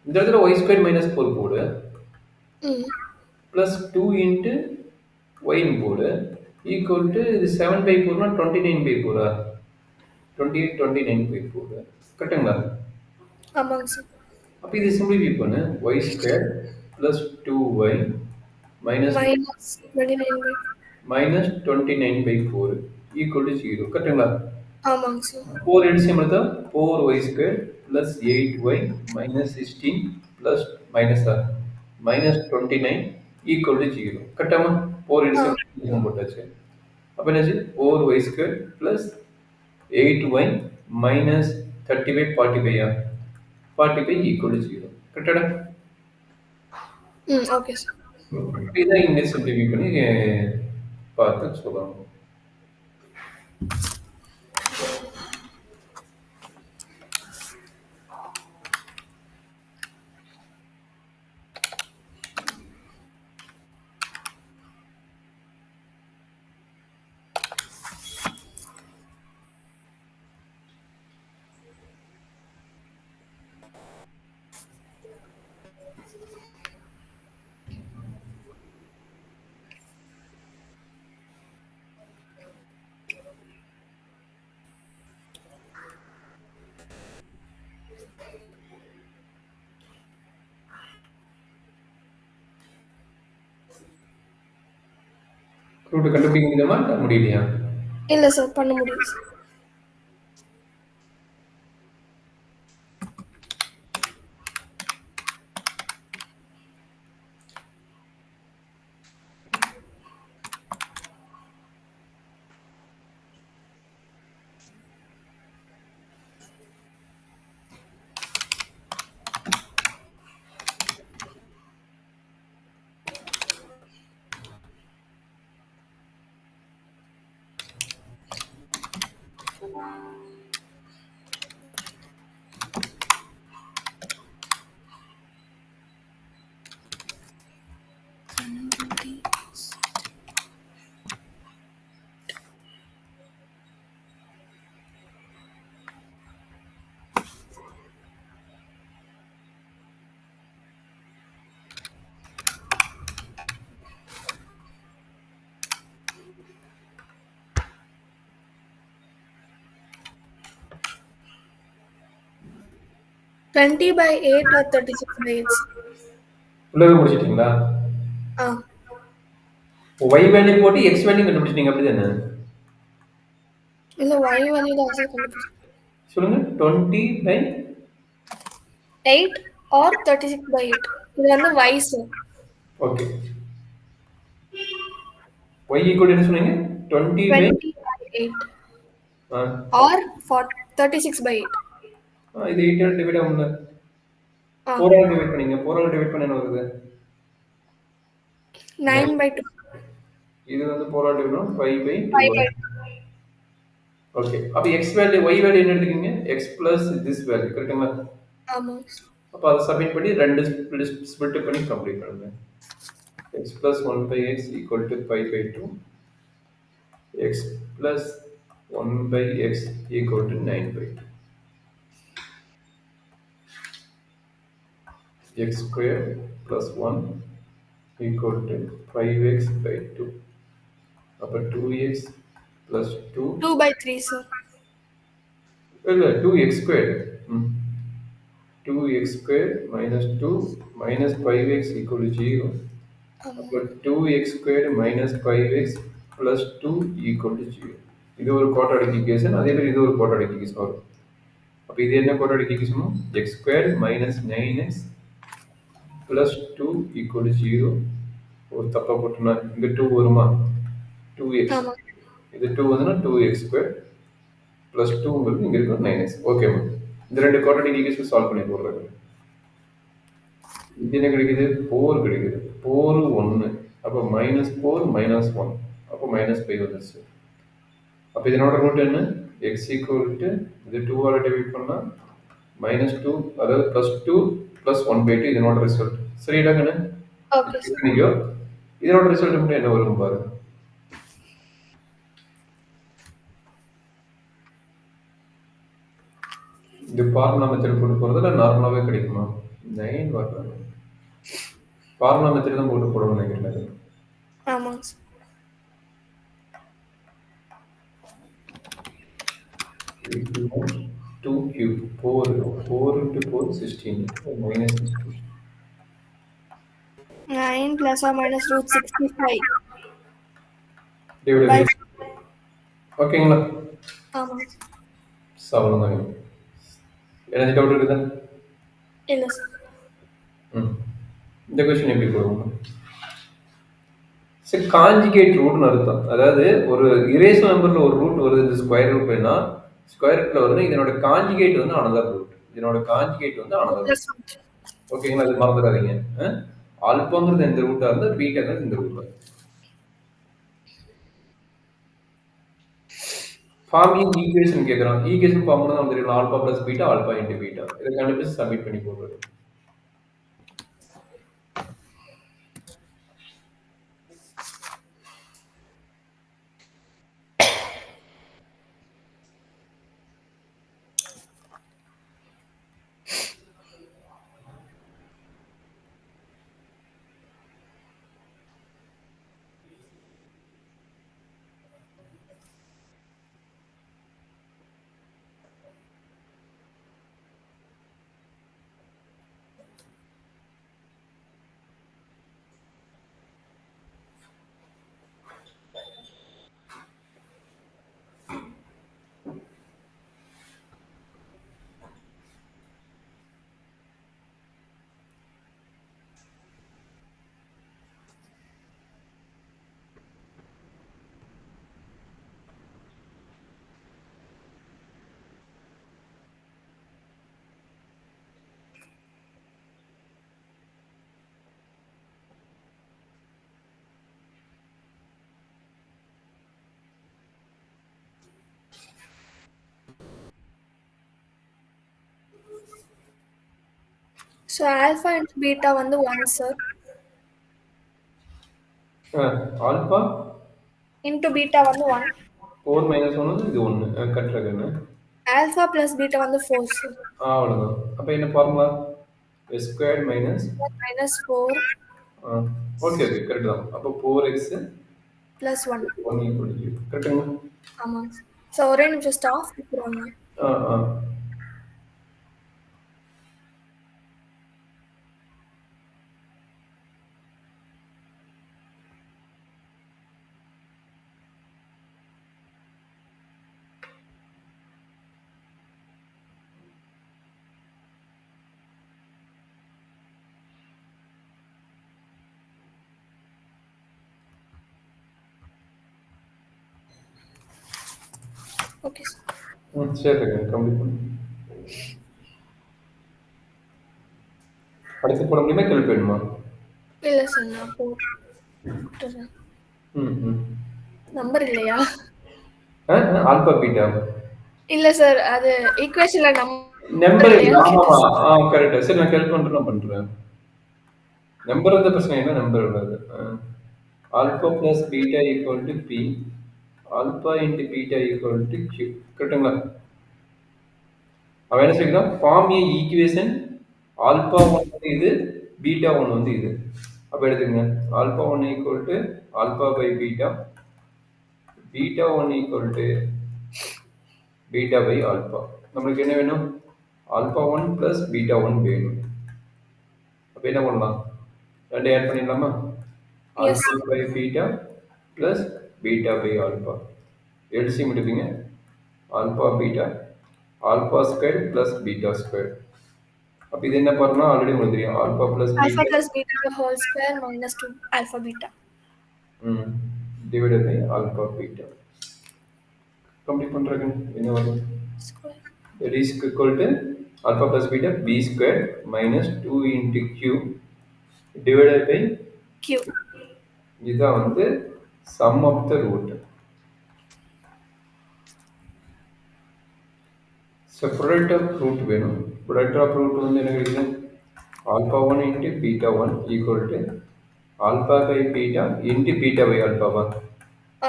இந்த இடத்துல ஒய் ஸ்கொயர் மைனஸ் ஃபோர் போடு. ம் ப்ளஸ் டூ இன்ட்டு ஒய்னு போடு. ஈக்குவல் டு இது 7/4னா 29/4. 28/29/4. கரெக்டுங்களா? ஆமாங்க சார். அப்போ இது சிம்பிளிஃபை பண்ணு. Y square plus 2y minus minus 29/. Minus 29/4 equal to 0. கரெக்டுங்களா? ஆமாங்க சார். 4 எல்சிஎம் எடுத்தா 4y square plus 8y minus 16 plus minus minus 29 equal to 0. கரெக்டாமா? 4 எல்சிஎம் போட்டாச்சு. அப்போ என்னாச்சு? 4y square plus 8y minus 35 45 45 equal to 0. கரெக்டாடா? Okay sir. இதான் இங்கே சிம்பிளிஃபை பண்ணி பார்த்து சொல்லலாம். ரூட்டு கண்டுபிடிக்க முடியுமா முடியலையா? இல்லை சார் பண்ண முடியுது சார். Twenty by 8 or 36/8. உள்ளவே முடிச்சிட்டிங்களா? ஆ ஒய் வேல்யூ போட்டு எக்ஸ் வேல்யூ கண்டுபிடிச்சிட்டீங்க அப்படி தானே? இல்லை ஒய் வேல்யூ தான் சார் கண்டுபிடிச்சேன். சொல்லுங்க. 20 பை 8 or 36/8. இது வந்து Y sir. Okay. Y equal என்ன சொன்னீங்க? 20 பை 20/8 or 36/8. இது 8 ஆல் டிவைட் ஆகும்ல. ஆ 4 ஆல் டிவைட் பண்ணீங்க. 4 ஆல் டிவைட் பண்ண என்ன வருது? 9/2. இது வந்து 4 ஆல் டிவைட் பண்ணா 5/2. 5/2. ஓகே. அப்ப எக்ஸ் வேல்யூ ஒய் வேல்யூ என்ன எடுத்துக்கீங்க? எக்ஸ் பிளஸ் திஸ் வேல்யூ கரெக்ட்டுங்களா? ஆமாங்க சார். அப்ப அதை சப்மிட் பண்ணி ரெண்டு ஸ்பிளிட் பண்ணி கம்ப்ளீட் பண்ணுங்க. x plus 1 by x equal to pi by 2. X plus 1 by x equal to 9 by 2. X square plus 1 equal to 5x by 2. Upper 2x plus 2. 2/3 sir. 2x squared. 2x square minus 2 minus 5x equal to 0. ஆமா. அப்போ 2x square minus 5x plus 2 equal to 0. இது ஒரு quadratic equation. அதே மாதிரி இது ஒரு quadratic equation வரும். அப்போ இது என்ன quadratic equation? x square minus 9x plus 2 equal to 0. ஒரு தப்பா போட்டோம்னா இங்க 2 வருமா? 2x. ஆமா. இது 2 வந்துன்னா 2x square plus 2ங்கிறது இங்க இருக்கிற 9x. ஓகேமா? இந்த ரெண்டு quadratic equation சால்வ் பண்ணி போடுறது. இது என்ன கிடைக்குது? 4 கிடைக்குது. 4 1. அப்போ -4 -1. அப்போ -5 வந்துருச்சு. அப்போ இதனோட ரூட் என்ன? x equal to இது 2 ஆல டிவைட் பண்ணா -2 அதாவது +2 +1/2 இதனோட ரிசல்ட். சரிடா கண்ணு? Okay sir. நீங்க இதனோட ரிசல்ட் மட்டும் என்ன வரும் பாரு. இது ஃபார்முலா மெத்தட் போட்டு போறதுல நார்மலாவே கிடைக்குமா? 9 வரணும். ஃபார்முலா மெத்தட் தான் போட்டு போடணும்னு நினைக்கிறேன். ஆமாங்க sir. 2 cube 4 into 4 16 -16. 9 plus or minus root 65 divide by ஓகேங்களா? ஆமாங்க சார். அவ்வளோதாங்க. ஏதாச்சும் டவுட் இருக்குதா? இல்ல சார். இந்த கொஸ்டின் எப்படி போடுவோம்? சரி, காஞ்சிகேட் ரூட்னு அர்த்தம். அதாவது ஒரு இரேஷனல் நம்பர்ல ஒரு ரூட் வருது, இந்த ஸ்கொயர் ரூட்னா ஸ்கொயர் ரூட்ல வருது, இதனோட காஞ்சிகேட் வந்து அனதர் ரூட். இதனோட காஞ்சிகேட் வந்து அனதர் ரூட். ஓகேங்களா? அது மறந்துடாதீங்க. ஆல்பாங்கிறது இந்த ரூட்டா இருந்தா பீட்டாங்கிறது இந்த ரூட்டா. ஃபார்மிங் ஈக்குவேஷன் கேட்குறான். ஈக்குவேஷன் ஃபார்முலா தான் தெரியும். Alpha plus beta alpha into beta. இதை கண்டுபிடிச்சு சப்மிட் பண்ணி போடுறது. So alpha and beta வந்து 1 sir. ஆல்பா Into beta வந்து 1. 4 மைனஸ் 1 வந்து இது 1. கட்டுறதுன்னு Alpha plus beta வந்து 4 sir. அவ்வளோதான். அப்போ என்ன formula? S square minus Minus 4 okay okay correct தான். அப்போ 4x plus 1. 1 ஈக்குவல் டு கரெக்டுங்களா? ஆமாங்க சார். ஸோ ஒரே நிமிஷம் ஸ்டாஃப் கூப்பிடுவாங்க. ஆ ஆ ஓகே சார். சரி கம்ப்ளீட் பண்ணு. அடுத்து போட முடியுமா? கேள்வி வேணுமா? இல்லை சார் நான் போட்டுறேன். ம் நம்பர் இல்லையா? ஆல்பா பீட்டா இல்லை சார் அது ஈக்குவேஷனில் நம்பர் இல்லையா? கரெக்ட். சரி நான் கேள்வி பண்ணுறேன், நான் பண்ணுறேன். நம்பர் வந்து பிரச்சனை இல்லை, நம்பர் உள்ளது. Alpha plus beta equal to P, alpha into beta equal to Q. கரெக்டுங்களா? அவன் என்ன சொல்லிக்கிறான்? ஃபார்ம் ஏ ஈக்குவேஷன் ஆல்பா 1 வந்து இது, பீட்டா 1 வந்து இது. அப்போ எடுத்துக்கங்க, alpha 1 equal to alpha by beta, beta 1 equal to beta by alpha. நம்மளுக்கு என்ன வேணும்? ஆல்பா 1 ப்ளஸ் பீட்டா 1 வேணும். அப்போ என்ன பண்ணலாம்? ரெண்டு ஆட் பண்ணிடலாமா? Yes. Alpha by beta plus beta by alpha. LCM எடுப்பீங்க. Alpha beta alpha square plus beta square. அப்போ இது என்ன பண்ணணும்னா ஆல்ரெடி உங்களுக்கு தெரியும். Alpha plus Alpha beta plus beta the whole square minus 2 alpha beta. Divided by alpha beta. Complete பண்ணுறதுக்கு என்ன வரும்? Square. It is equal to alpha plus beta b square minus 2 into q divided by Q. இதான் வந்து sum of the root. So product of root வேணும். Product of root வந்து என்ன கிடைக்குது? Alpha 1 into beta 1 equal to alpha by beta into beta by alpha 1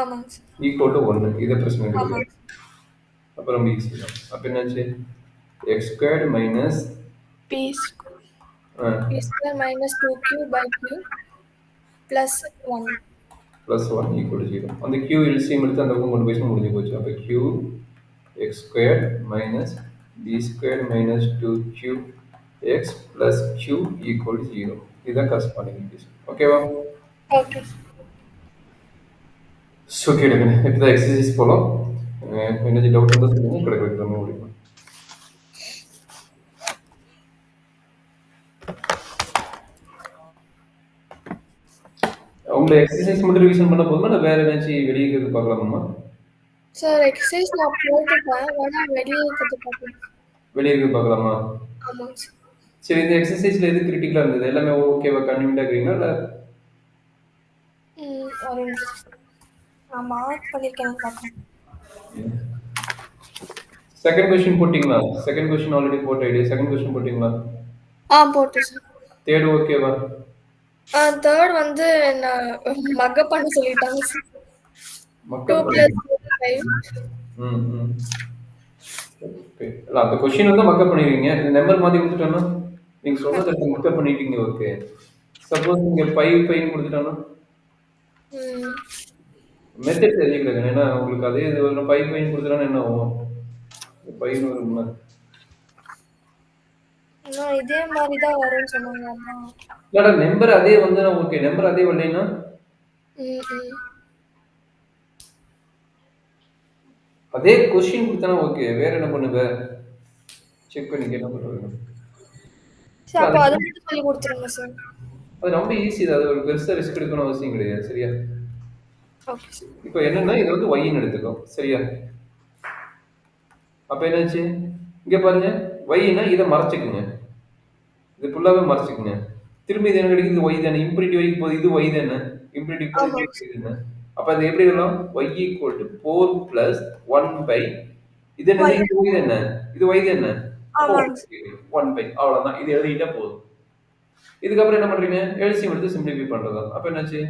ஆமாங்க sir. equal to 1. இதை பிரச்சனை கிடையாது. ஆமாங்க. அப்புறம் ஈஸி தான். அப்போ என்னாச்சு? x squared minus P square minus 2q by q plus 1. plus 1 equal to 0. அந்த q LCM எடுத்து அந்த பக்கம் கொண்டு போய் முடிஞ்சு போச்சு. அப்போ q x squared minus b squared minus 2q x plus q equal to 0. இதுதான் corresponding equation. ஓகேவா? Okay. ஸோ கேளுங்க. இப்போ எக்ஸசைஸ் போகலாம். எனர்ஜி டவுட் இருந்தால் சொல்லுங்கள். கிடைக்கிறது நம்ம முடியும். உங்களை எக்ஸசைஸ் மட்டும் ரிவிஷன் பண்ண போதுமா இல்லை வேற ஏதாச்சும் வெளியே இருக்கிறது பார்க்கலாமா? சார் எக்ஸசைஸ் நான் போட்டுட்டேன். ஆனால் வெளியே இருக்கிறது பார்க்கணும். வெளியே இருக்கிறது பார்க்கலாமா? ஆமாங்க சார். சரி, இந்த எக்ஸசைஸ்ல எது கிரிட்டிக்கலா இருந்தது? எல்லாமே ஓகேவா கன்வீனியன்ட்டா இருக்கிறீங்களா இல்லை? ஒரு நிமிஷம். நான் மார்க் பண்ணியிருக்கேன் பார்க்கணும். செகண்ட் கொஸ்டின் போட்டிங்களா? செகண்ட் கொஸ்டின் ஆல்ரெடி போட்ட ஐடியா. செகண்ட் கொஸ்டின் போட்டிங்களா? போட்டு சார். தேர்ட் ஓகேவா? தேர்ட் வந்து நான் மக்கப் பண்ண சொல்லிட்டாங்க சார். 2 mug up plus 5. இல்ல அந்த கொஸ்டின் வந்து மக்கப் பண்ணிருக்கீங்க. இந்த நம்பர் மாத்தி கொடுத்துட்டானா நீங்க சொல்றத மக்கப் பண்ணிட்டீங்க. ஓகே. சப்போஸ் நீங்க 5 5 கொடுத்துட்டானா மெத்தட் தெரிஞ்சுக்கிறேன். ஏன்னா உங்களுக்கு அதே இது ஒரு 5 5 கொடுத்துட்டானா என்ன ஆகும்? 5 வரும்ல. இதே மாதிரி தான் வரும்னு சொன்னாங்க. இல்லடா நம்பர் அதே வந்து ஓகே. நம்பர் அதே வரலைன்னா அதே கொஸ்டின் கொடுத்தானா ஓகே. வேற என்ன பண்ணுவ? செக் பண்ணிக்க என்ன பண்ணுவீங்க? சார் அப்ப அது மட்டும் சொல்லி கொடுத்துருங்க சார். அது ரொம்ப ஈஸி தான். அது ஒரு பெருசா ரிஸ்க் எடுக்கணும் அவசியம் கிடையாது. சரியா? Okay sir. இப்போ என்னன்னா இது வந்து y-ன்னு எடுத்துக்கோ. சரியா? அப்ப என்னாச்சு? இங்க பாருங்க y-னா இதை மறைச்சுக்குங்க. இது ஃபுல்லாவே மறைச்சுக்குங்க. திரும்பி இது என்ன கிடைக்குது? y தானே. இம்பிரிட்டி வரைக்கும் போகுது. இது y தானே. இம்பிரிட்டி போகுது இது என்ன? அப்ப அது எப்படி வரும்? y equal to 4 plus 1 by இது என்ன? இது y தானே. இது y தானே. 1 by அவ்வளவுதான். இது எழுதிட்டா போதும். இதுக்கப்புறம் என்ன பண்றீங்க? LCM எடுத்து சிம்பிளிஃபை பண்றதா. அப்ப என்னாச்சு?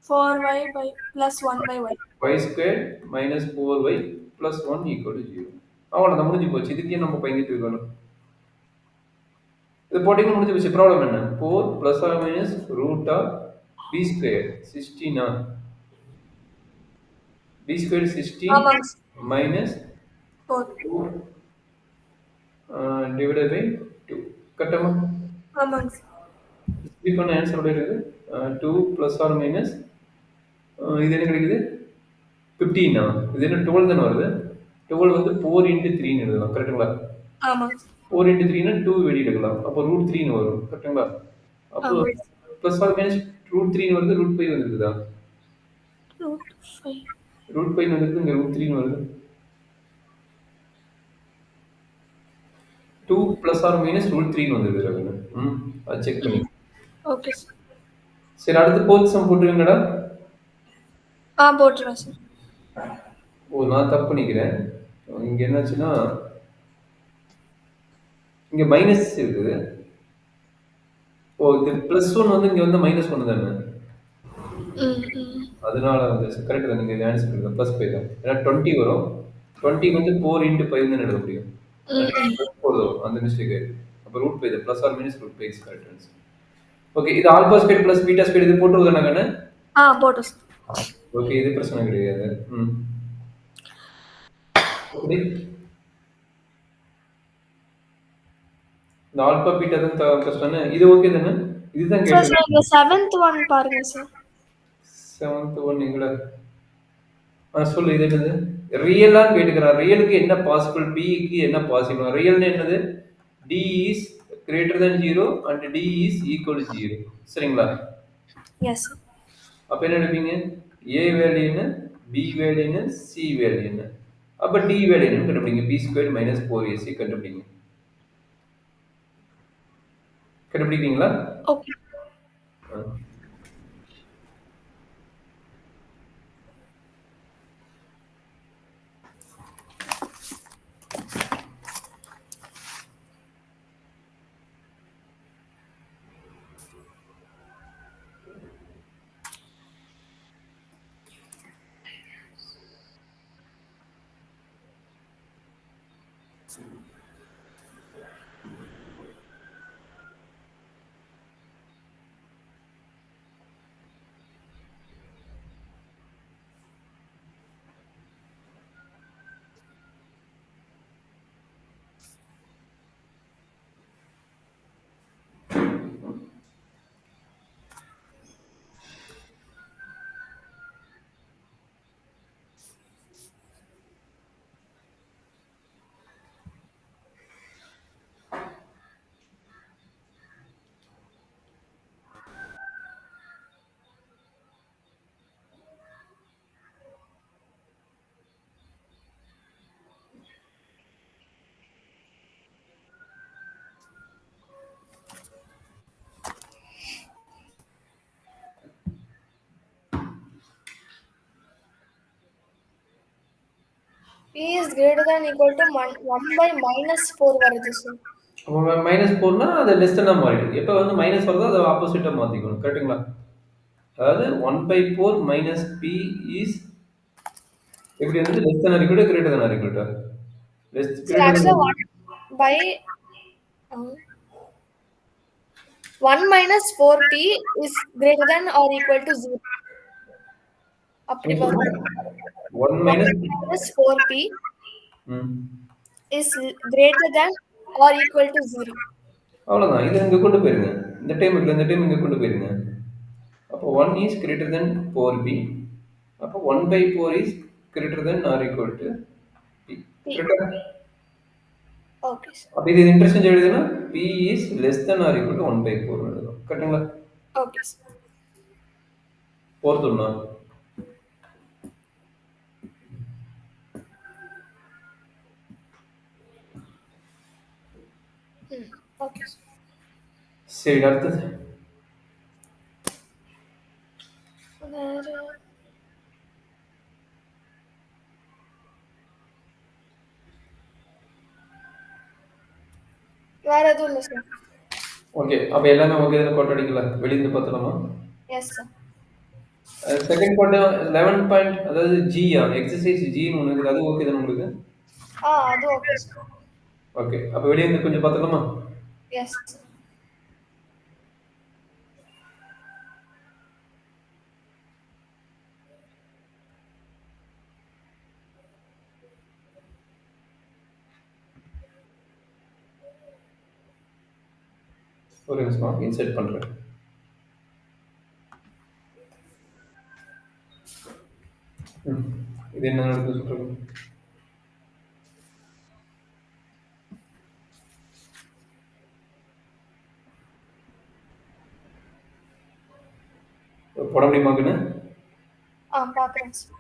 4y by plus 1 by y. y squared minus 4y plus 1 equal to 0. அவ்வளவுதான் முடிஞ்சு போச்சு. இதுக்கே நம்ம பயந்துட்டு இருக்கணும். இது போட்டிங்கன்னா முடிஞ்சு போச்சு. ப்ராப்ளம் என்ன? 4 plus or minus root of b squared 16 b squared 16 minus 4 divided by 2. கரெக்டாமா? ஆமாங்க. இதுக்கான ஆன்சர் ஓட இருக்குது 2 plus or minus இது என்ன கிடைக்குது? 15 இது என்ன 12 தானே வருது. 12 வந்து 4 into 3 ன்னு எழுதலாம். கரெக்ட்டுங்களா? ஆமாங்க. 4 into 3 னா 2 வெளிய எடுக்கலாம். அப்போ √3 ன்னு வரும். கரெக்ட்டுங்களா? அப்போ plus or minus √3 ன்னு வருது. √5 வந்துருக்குதா? √5 ன்னு வந்துருக்கு. இங்க √3 ன்னு வருது. 2 plus or minus √3 ன்னு வந்துருக்குது ரகுன. அது செக் பண்ணி. Okay sir. சரி அடுத்து போத் சம் போட்டுருங்கடா. போட்டுறேன் சார். நான் தப்பு பண்ணிக்கிறேன். இங்க என்னாச்சுன்னா இங்க மைனஸ் இருக்குது. இது +1 வந்து இங்க வந்து -1 தானே. அதனால வந்து கரெக்ட் தான். நீங்க ஆன்சர் பண்ணுங்க. +5 தான். ஏன்னா 20 வரும். 20 வந்து 4 into 5 தான் எழுத முடியும். அந்த மிஸ்டேக் இருக்கு. அப்ப √5 தான். + or - √5 is correct answer. Okay. இது ஆல்பா ஸ்கொயர் + பீட்டா ஸ்கொயர் இது போட்டுறதானே கண்ணு? போட்டு சார். ஓகே. இது பிரச்சனை கிடையாது. ஓகே. இந்த ஆல்பா பீட்டா தான் கஷ்டம்னு இது ஓகே தானே? இதுதான் சார் சார் கேட்டிருக்கேன். இந்த செவன்த் ஒன் பாருங்க சார். செவன்த் ஒன் எங்கள சொல்லு இது என்னது? ரியலான்னு கேட்டுக்கிறான். ரியலுக்கு என்ன பாசிபிள்? பிக்கு என்ன பாசிபிள்? ரியல்னு என்னது? D is greater than 0 and D is equal 0. சரிங்களா? Yes sir. அப்ப என்ன எடுப்பீங்க? ஏ வேல்யூ என்ன? பி வேல்யூ என்ன? சி வேல்யூ என்ன? அப்ப டி வேல்யூ என்னன்னு கண்டுபிடிங்க. பி ஸ்கொயர் மைனஸ் 4ac கண்டுபிடிங்க. கண்டுபிடிக்கிறீங்களா? ஓகே. ஆ. P is greater than equal to 1 by minus 4 வருது சார். அப்போ மைனஸ் போர்னா அது லெஸ் தென்னாக மாறிடும். எப்போ வந்து மைனஸ் வருதோ அதை ஆப்போசிட்டாக மாற்றிக்கணும். கரெக்டுங்களா? அதாவது 1/4 மைனஸ் பி இஸ் எப்படி வந்து less than or equal to greater than or equal to less sir greater ஆக்சுவலா than 1 by 1 minus 4p is greater than or equal to 0. அப்படி வரும். 1 1 minus minus 4p is greater than or equal to 0. அவ்வளோதான். இதை இங்கே கொண்டு போயிருங்க. இந்த time இல்லை, இந்த டைம் இங்கே கொண்டு போயிருங்க. அப்போ 1 இஸ் கிரேட்டர் தென் 4b. அப்போ 1/4 is greater than or equal to B. P. கரெக்டா? Okay sir. அப்போ இது இன்ட்ரெஸ்ட் எழுதுனா B is less than or equal to 1/4 எழுதும். கரெக்டுங்களா? Okay sir. போர்த்துண்ணா. Okay sir. சரி, அடுத்தது வேற வேற எதுவும் இல்லை சார். ஓகே. அப்போ எல்லாமே ஓகே தானே? கோட் அடிக்கலாம். வெளியிருந்து பார்த்துலாமா? Yes sir. Second part 11 point, அதாவது ஜியா எக்ஸசைஸ் ஜின்னு ஒன்று இருக்குது. அது ஓகே தானே உங்களுக்கு? அது ஓகே சார். ஓகே. அப்போ வெளியிருந்து கொஞ்சம் பார்த்துக்கலாமா? Yes sir. ஒரு நிமிஷம் இன்சர்ட் பண்ணுறேன். இது என்ன நடக்குது சொல்கிறேன். போட முடியுமாக்குன்னு? பார்க்குறேன் sir.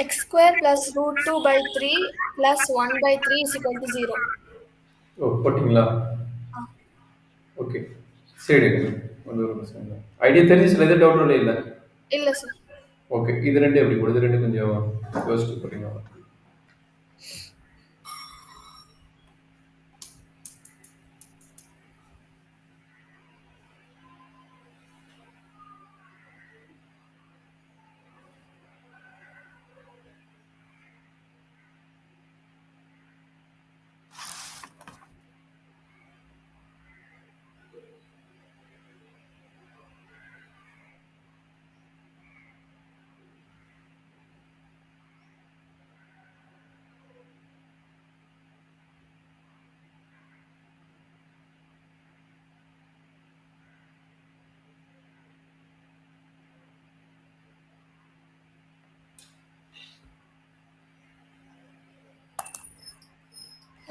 x square plus root 2 by 3 plus 1 by 3 is equal to 0. ஓ போட்டிங்களா? ஓகே. சரி ஒன்றும் ஒரு பிரச்சனை இல்லை. ஐடியா தெரிஞ்சுச்சுல, எதுவும் டவுட் இல்லை. இல்ல சார். ஓகே, இது ரெண்டு எப்படி போடுது? இது ரெண்டு கொஞ்சம் யோசிச்சு போடுறீங்க.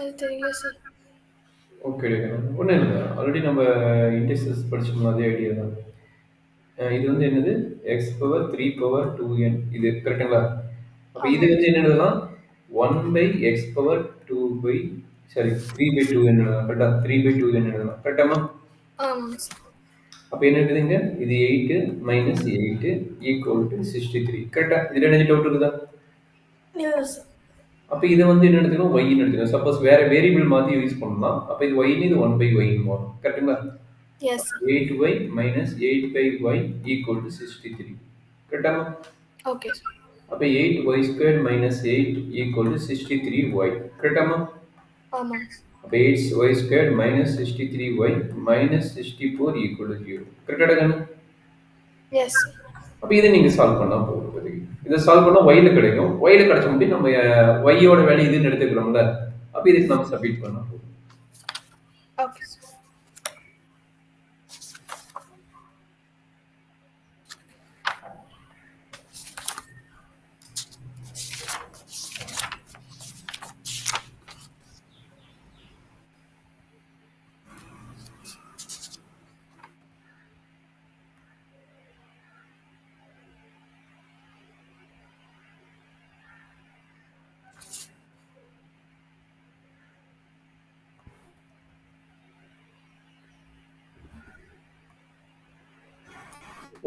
அது தெரியல சார். ஓகே, ஒன்றும் இல்லை. ஆல்ரெடி நம்ம இன்டெக்ஸஸ் படிச்சோம்னா அதே ஐடியா தான். இது வந்து என்னது? எக்ஸ் பவர் 3 பவர் 2n, இது கரெக்டுங்களா? அப்போ இது வந்து என்னதுன்னா 1 by X power 2 by sorry 3 by 2n எழுதலாம். கரெக்டாக 3 பை 2n எழுதலாம். கரெக்டாமா? ஆமாம் சார். அப்போ என்ன இருக்குதுங்க? இது 8 மைனஸ் 8 ஈக்குவல் டு 63. கரெக்டாக? இதில் என்ன டவுட் இருக்குதா? இல்லை சார். அப்போ இதை வந்து என்ன எடுத்துக்கணும்? ஒய்ன்னு எடுத்துக்கணும். சப்போஸ் வேறு வேரியபிள் மாற்றி யூஸ் பண்ணலாம். அப்போ இது ஒய்னு, இது 1 பை ஒய்ன்னு வரும். கரெக்டுங்களா? Yes. 8y minus 8 by y equal to 63. கரெக்டாமா? Okay sir. அப்போ 8y square minus 8 equal to 63y. கரெக்டாமா? ஆமாம். அப்போ 8y square minus 63y minus 64 equal to 0. கரெக்டாக தானே? எஸ். அப்போ இதை நீங்கள் சால்வ் பண்ணால் போதும். இதை சால்வ் பண்ணால் ஒயில் கிடைக்கும். ஒயில் கிடைச்ச முடியும் நம்ம ஒய்யோட வேல்யூ இதுன்னு எடுத்துக்கிறோம்ல. அப்போ இதுக்கு நம்ம சப்மிட் பண்ணால் போதும். Okay sir.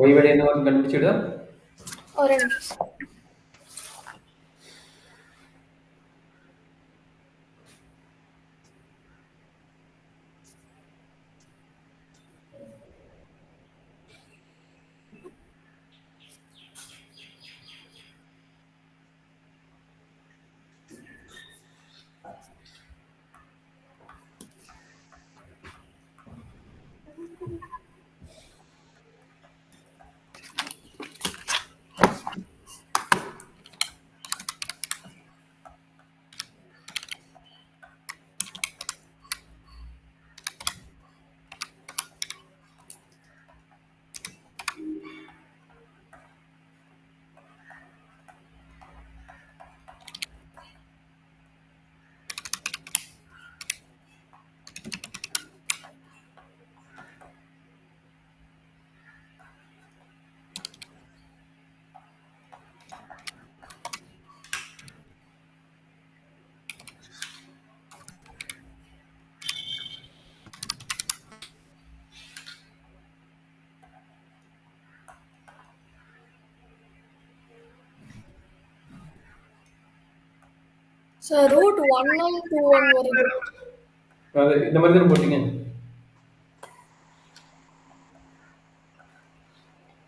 ஒய் வேல்யூ என்ன வரும் கண்டுபிடிச்சிடா? ஒரு நிமிஷம். சார் ரூட் 1 and 2n வருது. அது இந்த மாதிரி தானே போட்டீங்க?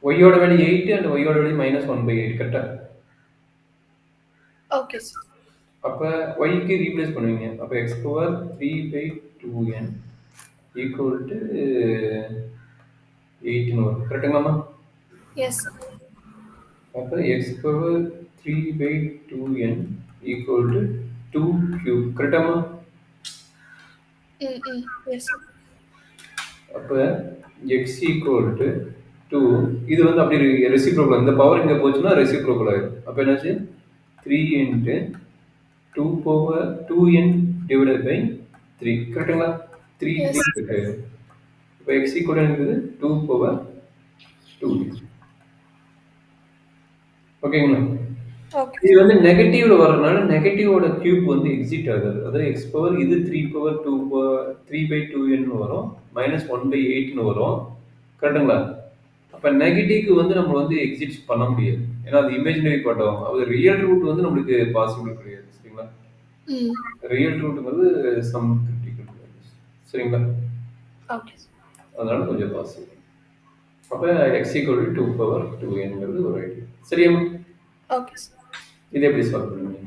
ஒய்யோட வேல்யூ 8 அண்ட் ஒய்யோட வேல்யூ மைனஸ் 1 பை 8. கரெக்டாக? Okay sir. அப்போ ஒய்க்கு ரீப்ளேஸ் பண்ணுவீங்க. அப்போ x power 3 by 2n equal to 8ன்னு வரும். கரெக்டுங்களாம்மா? எஸ். அப்போ x power 3 by 2n equal to 2 cube. கரெக்டாம்மா? எஸ். அப்போ எக்ஸ் ஈக்குவல் டு 2, இது வந்து அப்படி ரெசிப்ரோக்கல். இந்த பவர் இங்கே போச்சுன்னா ரெசிப்ரோக்கல் ஆகிடும். அப்போ என்னாச்சு? 3 into 2 power 2n divided by 3. கரெக்டுங்களா? 3 கரெக்டு. இப்போ எக்ஸ் ஈக்குவல் இருக்குது 2 பவர் 2. ஓகேங்களா? Okay. இது வந்து நெகட்டிவ்ல வரதுனால நெகட்டிவோட கியூப் வந்து எக்ஸிட் ஆகாது. அதாவது எக்ஸ் பவர் இது 3 பவர் 2 3/2n வரும். -1/8ன்னு வரும். கரெக்ட்டுங்களா? அப்ப நெகட்டிவ்க்கு வந்து நம்ம வந்து எக்ஸிட்ஸ் பண்ண முடியாது. ஏன்னா அது இமேஜினரி பார்ட் ஆகும். அது ரியல் ரூட் வந்து நம்மளுக்கு பாசிபிள் கிடையாது. சரிங்களா? ம். ரியல் ரூட்ங்கிறது சம் கிரிட்டிக்கல் வேல்யூஸ். சரிங்களா? Okay. அதனால கொஞ்சம் பாசிபிள். அப்ப x = 2 பவர் 2nங்கிறது ஒரு ஐடியா. சரியாம்மா? Okay. இதை எப்படி சால்வ் பண்ணுவீங்க?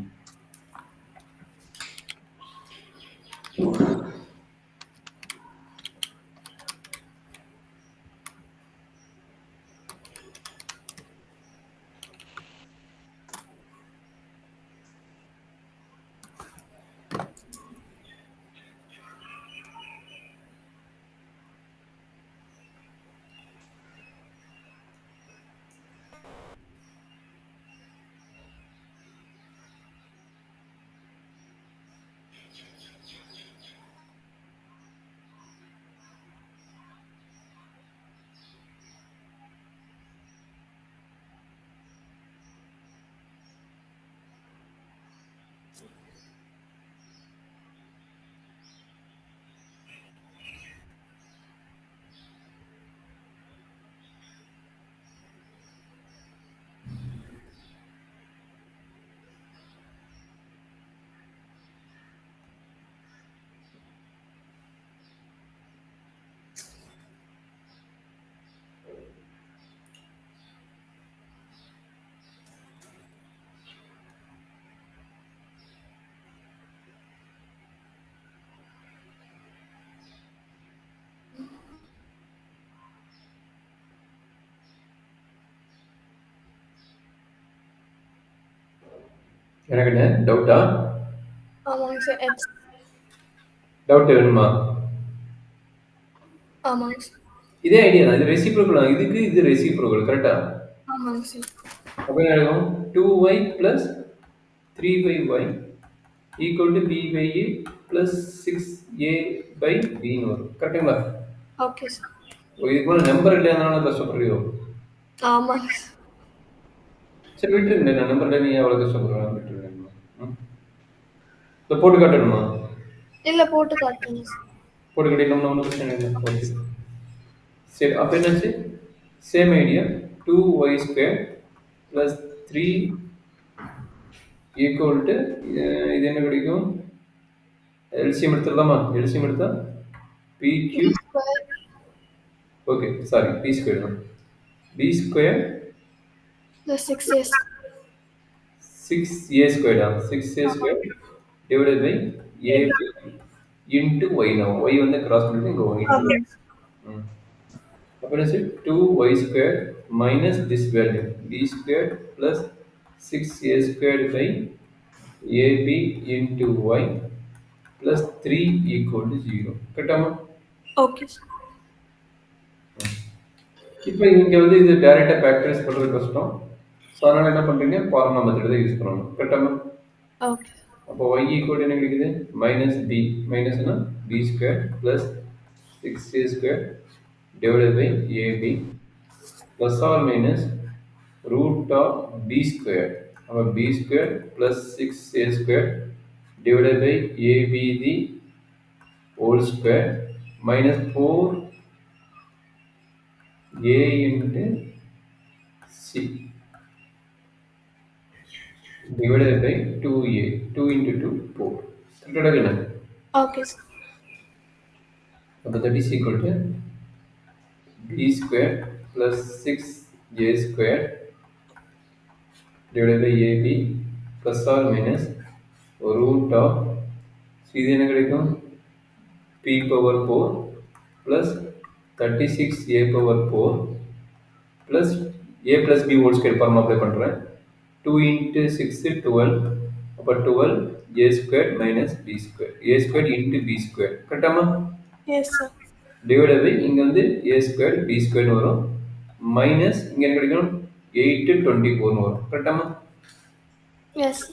எனக்கு என்ன டவுட்டா? ஆமாங்க சார். டவுட் வேணுமா? ஆமாங்க சார். இதே ஐடியா தான். இது ரெசிப்ரோக்கல் தான். இதுக்கு இது ரெசிப்ரோக்கல். கரெக்ட்டா? ஆமாங்க சார். அப்ப என்ன ஆகும்? 2y + 3y = b/a + 6a/bன்னு வரும். கரெக்ட்டுங்களா? Okay sir. இதுக்கு மேல நம்பர் இல்லைனால கஷ்டப்படுறியோ? ஆமாங்க சார். சரி விட்டுருங்க. நான் நம்பர் இல்லை நீ எவ்வளவு கஷ்டப்படுறேன் விட்டுருங்க. இதை போட்டு காட்டணுமா? இல்ல போட்டு காட்டுங்க சார். போட்டு காட்டிட்டோம்னா ஒன்றும் பிரச்சனை இல்லை. ஓகே. சரி அப்போ என்னாச்சு? சேம் ஐடியா 2y² + 3 = இது என்ன கிடைக்கும்? எல்சிஎம் எடுத்துடலாமா? எல்சிஎம் எடுத்தா p³ ஓகே சாரி p² தான். b² + 6a² 6a² 6a² divided by ab into y. now y வந்து கிராஸ் பண்ணிட்டு இங்க y into y. அப்ப என்ன 2y² minus this value b² plus 6a² by ab into y plus 3 = 0. கரெக்டாமா? Okay sir. இப்போ இங்க வந்து இது டைரக்டா ஃபேக்டரைஸ் பண்றது கஷ்டம். சோ அதனால என்ன பண்றீங்க? ஃபார்முலா மெத்தட் தான் யூஸ் பண்ணணும். கரெக்டாமா? ஓகே. அப்போ y = என்ன கிடைக்குது? -b மைனஸ்னா b² plus 6a² divided by ab plus or minus root of b². அப்போ b² plus 6a² divided by ab the whole square minus 4a into c divided by 2a. 2 into 2 4. கரெக்டா என்ன? Okay sir. அப்போ that is equal to b² plus 6a² divided by ab plus or minus root of இது என்ன கிடைக்கும்? p⁴ plus 36a⁴ plus a plus b whole square formula apply பண்றேன். 2 into 6 12 அப்ப 12 a² minus b². a² into b². கரெக்டாமா? Yes sir. Divided by இங்க வந்து a² b² வரும். Minus இங்க என்ன கிடைக்கும்? 8 24 வரும். கரெக்டாமா? எஸ்.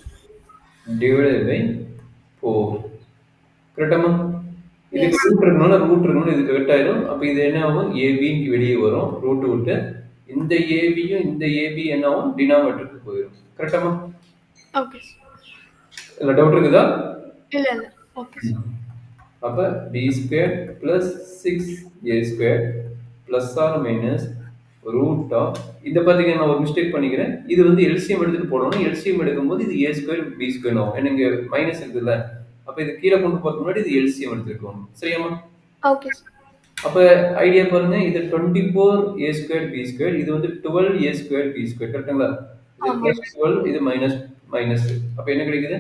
divided by 4. கரெக்டாமா? இதுக்கு ரூட் இருக்கனால இது கரெக்ட் ஆயிடும். அப்ப இது என்ன ஆகும்? AB க்கு வெளியே வரும் ரூட் விட்டு. இந்த AB யும் இந்த AB என்ன ஆகும்? டினாமினேட்டருக்கு போயிடும். கரெக்டாமா? ஓகே இல்ல டவுட் இருக்குதா? இல்ல இல்ல ஓகே அப்ப b square plus 6a square plus or minus root of இதை பார்த்தீங்கன்னா நான் ஒரு மிஸ்டேக் பண்ணிக்கிறேன். இது வந்து எல்சிஎம் எடுத்துட்டு போடணும். எல்சிஎம் எடுக்கும்போது இது ஏ ஸ்கொயர் பி ஸ்கொயர் ஆகும். ஏன்னா இங்க மைனஸ் இருக்குல்ல, அப்ப இது கீழே கொண்டு போறதுக்கு முன்னாடி இது எல்சிஎம் எடுத்துருக்கணும். சரியாமா? ஓகே அப்ப ஐடியா பாருங்க, இது 24 ஏ ஸ்கொயர் பி ஸ்கொயர், இது வந்து 12 ஏ ஸ்கொயர் பி ஸ்கொயர், கரெக்டுங்களா? இது ஆமாம் பிளஸ் 12, இது மைனஸ் மைனஸ். அப்ப என்ன கிடைக்குது?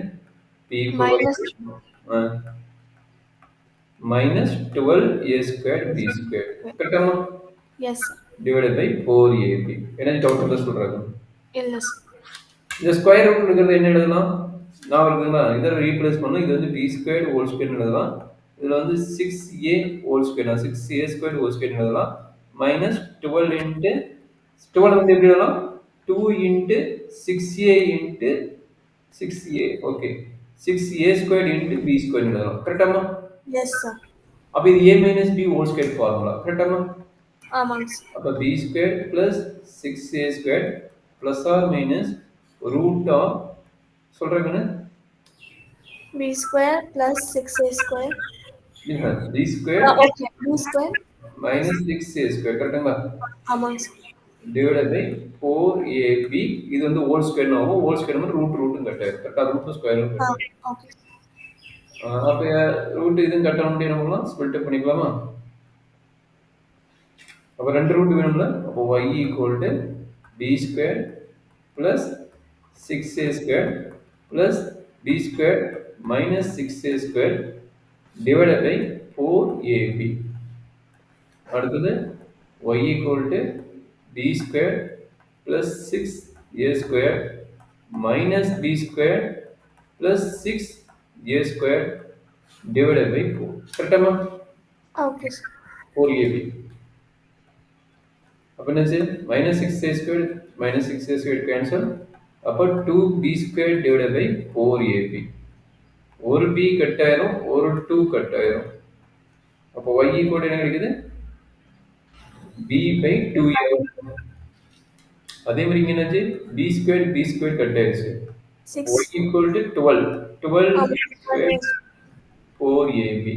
B minus minus 12a square b square. கரெக்டாமா? Yes divided by 4ab. என்ன டவுட் இருந்தா சொல்றாங்க. இல்ல சார் இந்த ஸ்கொயர் ரூட் இருக்கிறது என்ன எழுதலாம்? நான் இருக்குங்களா, இதை ரீப்ளேஸ் பண்ணணும். இது வந்து b square whole square எழுதலாம். இதுல வந்து 6a whole square 6a square whole square எழுதலாம். minus 12 into 12 வந்து எப்படி எழுதலாம்? 2 into 6a into 6a. Okay, 6a square into b square எழுதலாம். கரெக்டாமா? எஸ் சார் அப்ப இது a minus b whole square formula, கரெக்டாமா? ஆமாங்க சார் அப்ப b square plus 6a square plus or minus root of சொல்றேங்கண்ணே பி ஸ்கொயர் பிளஸ் 6a ஸ்கொயர் இல்ல b square okay B square minus 6a square கரெக்டுங்களா? ஆமாங்க சார் divided by 4ab. இது வந்து ஹோல் ஸ்கொயர் ஆகும். ஹோல் ஸ்கொயர் வந்து ரூட்டும் கட் ஆயிடும். கரெக்டா? ரூட்டும் ஸ்கொயரும் கட் ஆயிடும். ஓகே அப்ப ரூட் இதுவும் கட் ஆக முடியும், நம்மளாம் ஸ்பிளிட் பண்ணிக்கலாமா? அப்ப ரெண்டு ரூட் வேணும்ல. அப்போ y equal to b square plus 6a square plus b square minus 6a square divided by 4ab. அடுத்தது y equal to b square plus 6a square minus b square plus 6a square divided by 4. கரெக்டாமா? Okay sir 4ab. அப்ப என்னாச்சு? minus 6a square minus 6a square cancel. அப்ப 2b square divided by 4ab. ஒரு b cut ஆயிரும், ஒரு 2 cut ஆயிரும். அப்ப y equal to என்ன கிடைக்குது? b by 2a. அதே மாதிரி இங்க என்னாச்சு? b square b square cut ஆயிருச்சு. y equal to 12. 12 square 4ab.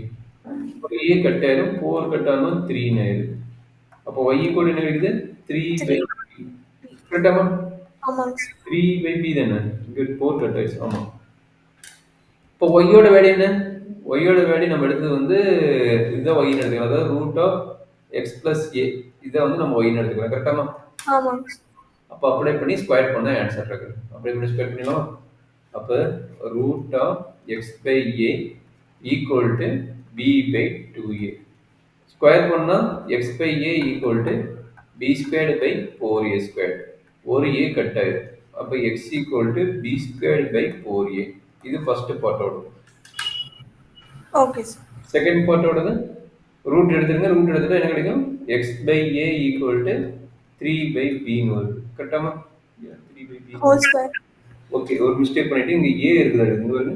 ஒரு a கட் ஆயிரும், 4 கட் ஆனா 3 ஆயிரும். அப்ப y equal to என்ன கிடைக்குது? 3 by 3. கரெக்டாமா? ஆமாங்க சார் 3 by b தானே? இங்க 4 கட் ஆயிடுச்சு. ஆமா. இப்போ y யோட வேல்யூ என்ன? y யோட வேல்யூ நம்ம எடுத்தது வந்து இதுதான் y ன்னு எடுத்துக்கலாம். அதாவது root of X plus A, இதை வந்து நம்ம y ன்னு எடுத்துக்கலாம். கரெக்டாமா? ஆமாங்க சார் அப்போ அப்ளை பண்ணி ஸ்கொயர் பண்ண ஆன்சர் இருக்கு. அப்ளை பண்ணி ஸ்கொயர் பண்ணிடலாம். அப்போ root of x by A equal to B by 2a. Square பண்ணா x by A equal to B squared by 4a square. ஒரு a கட் ஆயிடும். அப்போ x equal to B squared by 4a. இது first பார்ட்டோட. Okay sir second பார்ட்டோடது root எடுத்துருங்க. Root எடுத்துட்டா என்ன கிடைக்கும்? X by A equal to 3 by பின்னு வருது. கரெக்டாமா? 3 by B. Whole square okay, ஒரு மிஸ்டேக் பண்ணிட்டு இங்க ஏ இருக்குது. இங்க வருது,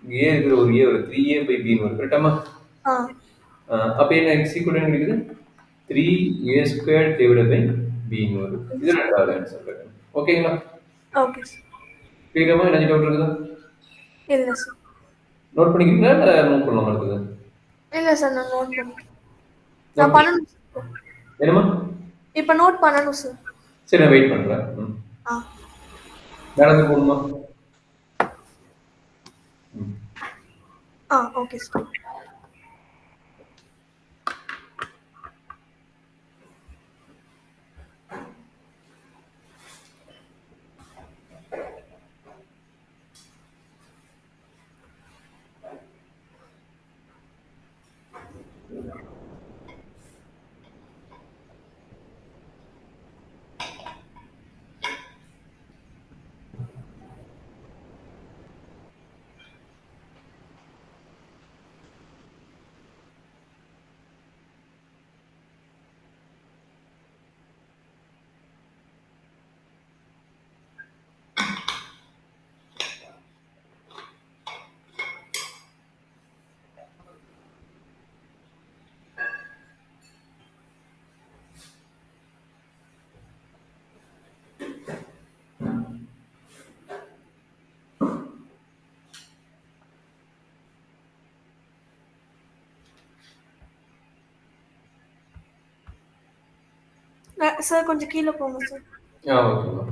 இங்க ஏ இருக்கிற ஒரு ஏ வருது. 3a பை பின்னு வருது. கரெக்டாமா? அப்போ என்ன எக்ஸ் ஈக்குவல் என்ன கிடைக்குது? 3a ஸ்கொயர் டிவைடட் பை பின்னு வருது. இது ரெண்டாவது ஆன்சர். ஓகேங்களா? ஓகே சார் கிளியரமா? என்ன டவுட் இருக்குதா? இல்ல சார் நோட் பண்ணிக்கிறீங்களா இல்லை நோட் பண்ணலாமா இருக்குது? இல்ல சார் நான் நோட் பண்ணிக்கிறேன். நான் பண்ணணும் என்னம்மா? இப்போ நோட் பண்ணணும் சார். சரி, நான் வெயிட் பண்ணுறேன். நடந்து போகணுமா? Okay sir. சார் கொஞ்சம் கீழே போங்க சார். ஓகேம்மா.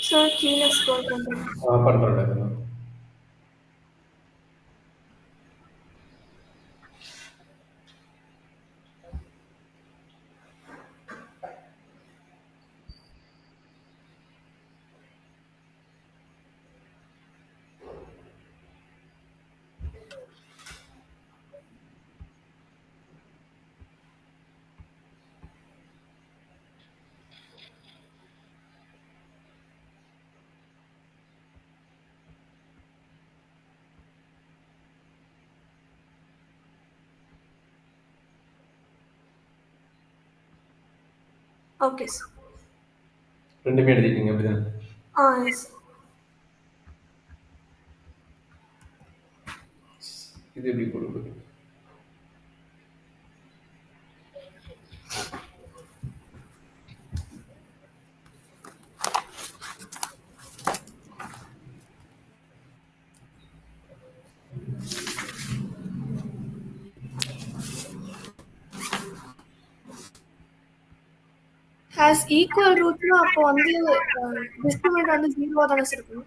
சார் கீழே ஸ்க்ரோல் பண்ணுறேன். பண்ணுறேன். Okay sir. ரெண்டுமே எழுதிட்டீங்க அப்படிதானே? எஸ். இது எப்படி கொடுக்குது? ஹேஸ் ஈக்குவல் ரூட்னா அப்போ வந்து டிஸ்கிரிமினன்ட் வந்து 0 தானே சார் இருக்கும்?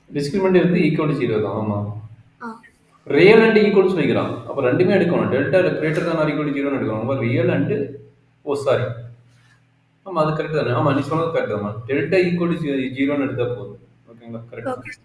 டிஸ்கிரிமினன்ட் வந்து ஈக்குவல் டு 0 தான். ஆமாம். ரியல் அண்ட் ஈக்குவல்ஸ் வைக்கலாம். அப்போ ரெண்டுமே எடுக்கணும். Delta greater than R equal to 0ன்னு எடுக்கணும். அப்போ ரியல் அண்ட் சாரி. ஆமாம், அது கரெக்ட் தானே? ஆமாம், நீ சொன்னது கரெக்ட் தான். டெல்டா ஈக்குவல் டு 0ன்னு எடுத்தால் போதும். ஓகேங்களா? Correct.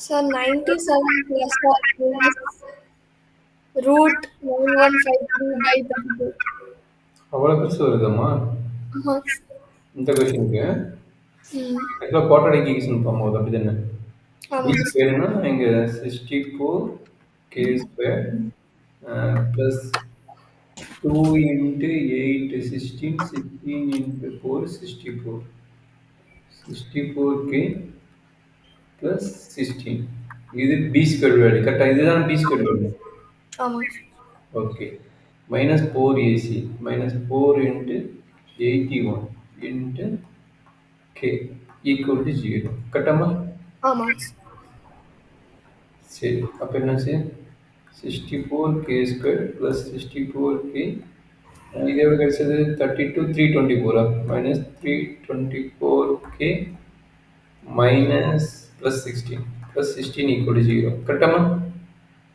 So 97 plus or minus root 9153 by 32. அவ்வளோ பெருசு வருதம்மா Uh-huh. இந்த கொஷனுக்கு. ஆக்சுவலாக குவாட்ரேட்டிக் ஈக்குவேஷன் போகும்போது அப்படி தானே பி ஆமாங்க ஸ்கொயர்னா இங்கே 64 K square plus 2 into 8 16 16 into 4 64 64k plus 16 இது b ஸ்கொயர் வேல்யூ கரெக்டா இதுதான் b ஸ்கொயர் வேல்யூ ஆமாங்க okay minus 4ac minus 4 into 81 into k equal to 0 கரெக்டாமா ஆமாங்க சரி அப்போ என்னாச்சு 64k ஸ்கொயர் ப்ளஸ் 64k இது எவ்வளோ கிடைச்சது 32 324 minus 324k minus plus 16 plus 16 equal to 0 கரெக்டாமா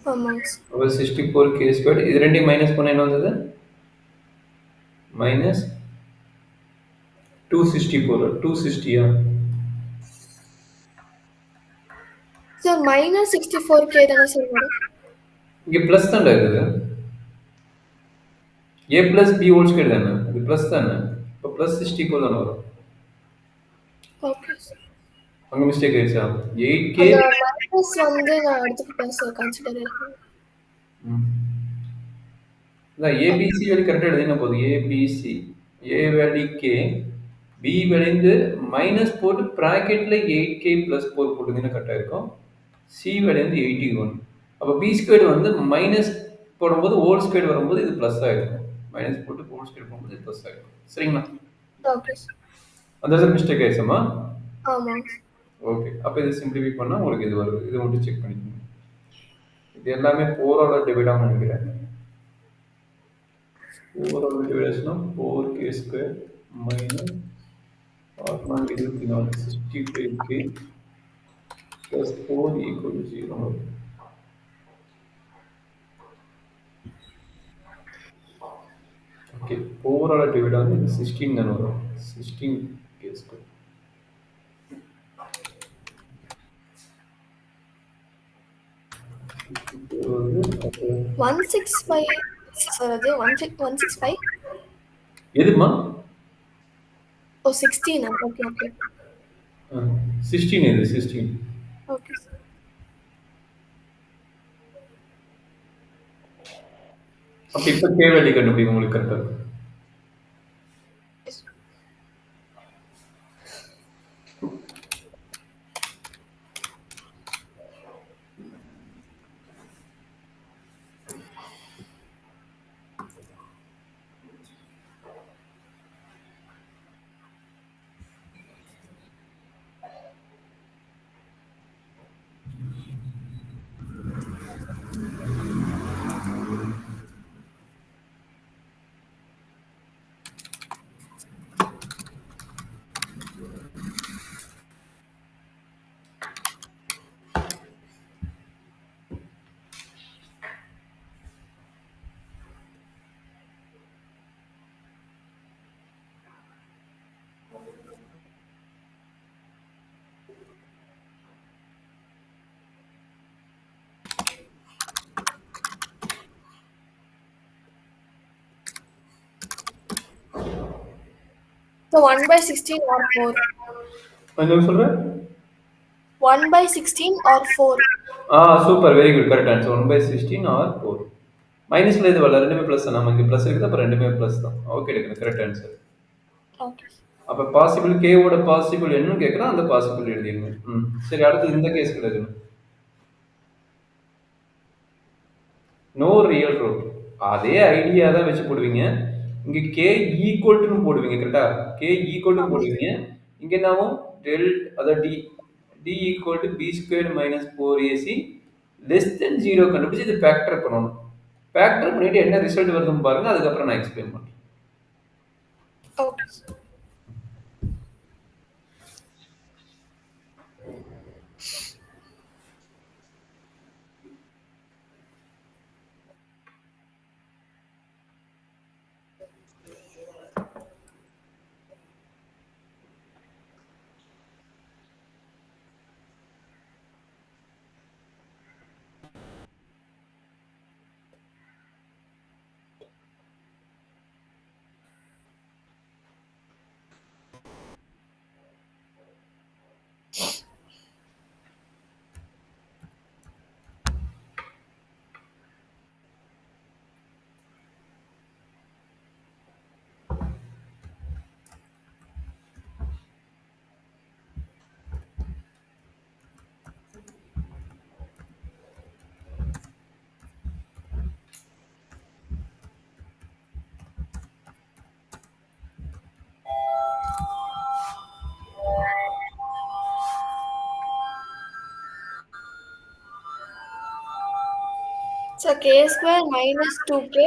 ஆமாங்க அப்போ 64k ஸ்கொயர் இது ரெண்டையும் மைனஸ் பண்ண என்ன வந்தது மைனஸ் 264 260யா சார் மைனஸ் 64K தானே சார் வரும் இங்கே ப்ளஸ் தான்டா இருக்குது ஏ ப்ளஸ் பி ஹோல் ஸ்கொயர் தானே இது ப்ளஸ் தானே இப்போ ப்ளஸ் 64 தானே வரும் ஓகே சார் அங்கே மிஸ்டேக் ஆயிடுச்சா 8k அந்த மைனஸ் வந்து நான் எடுத்துக்கிட்டேன் சார் கன்சிடரேஷன் அதான் ஏபிசி வேல்யூ கரெக்டாக எழுதினா போதும் ABC A value K P வேல்யூந்து minus போட்டு ப்ராக்கெட்டில் 8k ப்ளஸ் 4 போட்டுங்கன்னா கரெக்டாக இருக்கும் சி வேல்யூந்து 81 அப்போ பி ஸ்கொயர் வந்து மைனஸ் போடும்போது ஹோல் ஸ்கொயர் வரும்போது இது ப்ளஸ் ஆகிருக்கும் மைனஸ் போட்டு ஹோல் ஸ்கொயர் போகும்போது இது ப்ளஸ் ஆகிருக்கும் சரிங்களா ஓகே சார் அந்த இடத்துல மிஸ்டேக் ஆயிடுச்சம்மா ஆமாங்க ஓகே அப்போ இது சிம்பிளிஃபை பண்ணால் உங்களுக்கு இது வருது இது மட்டும் செக் பண்ணிக்கோங்க இது எல்லாமே 4 டிவைடாக நினைக்கிறேன் 4 division of 4k square minus R0 65k plus 4 equal to 0. Okay, 4 all divide ஆகுது இது 16 தானே வரும் 16k square. One six five sir அது 165 எதுமா ஓ 16 ஓகே ஓகே 16 இது 16 ஓகே சார் அப்போ இப்போ கே வேல்யூ கண்டுபிடிக்கும் உங்களுக்கு கரெக்டாக இருக்கும் ஸோ 1/16 ஆர் 4 என்ன சொல்கிறேன் 1/16 or 4 super very good correct answer 1/16 or 4 மைனஸ்ல இது வரல ரெண்டுமே ப்ளஸ் தான் நம்ம இங்கே ப்ளஸ் இருக்குது அப்போ ரெண்டுமே ப்ளஸ் தான் ஓகே எடுக்கணும் கரெக்ட் ஆன்சர் ஓகே அப்போ பாசிபிள் கேவோட பாசிபிள் என்னன்னு கேட்குறோம் அந்த பாசிபிள் எழுதிடுங்க சரி அடுத்து இந்த கேஸ் கிடையாது நோ ரியல் ரூட் அதே ஐடியா தான் வச்சு போடுவீங்க இங்கே கே ஈக்குவல்ட்டுன்னு போடுவீங்க கரெக்டா கே ஈக்குவல்ட்டு போடுவீங்க இங்கே என்னாவும் டெல் அதாவது D D equal to B square minus 4ac less than 0 கண்டுபிடிச்சு இது ஃபேக்டர் பண்ணணும் ஃபேக்டர் பண்ணிட்டு என்ன ரிசல்ட் வருதுன்னு பாருங்க அதுக்கப்புறம் நான் எக்ஸ்பிளைன் பண்ணுறேன் okay So k square minus 2k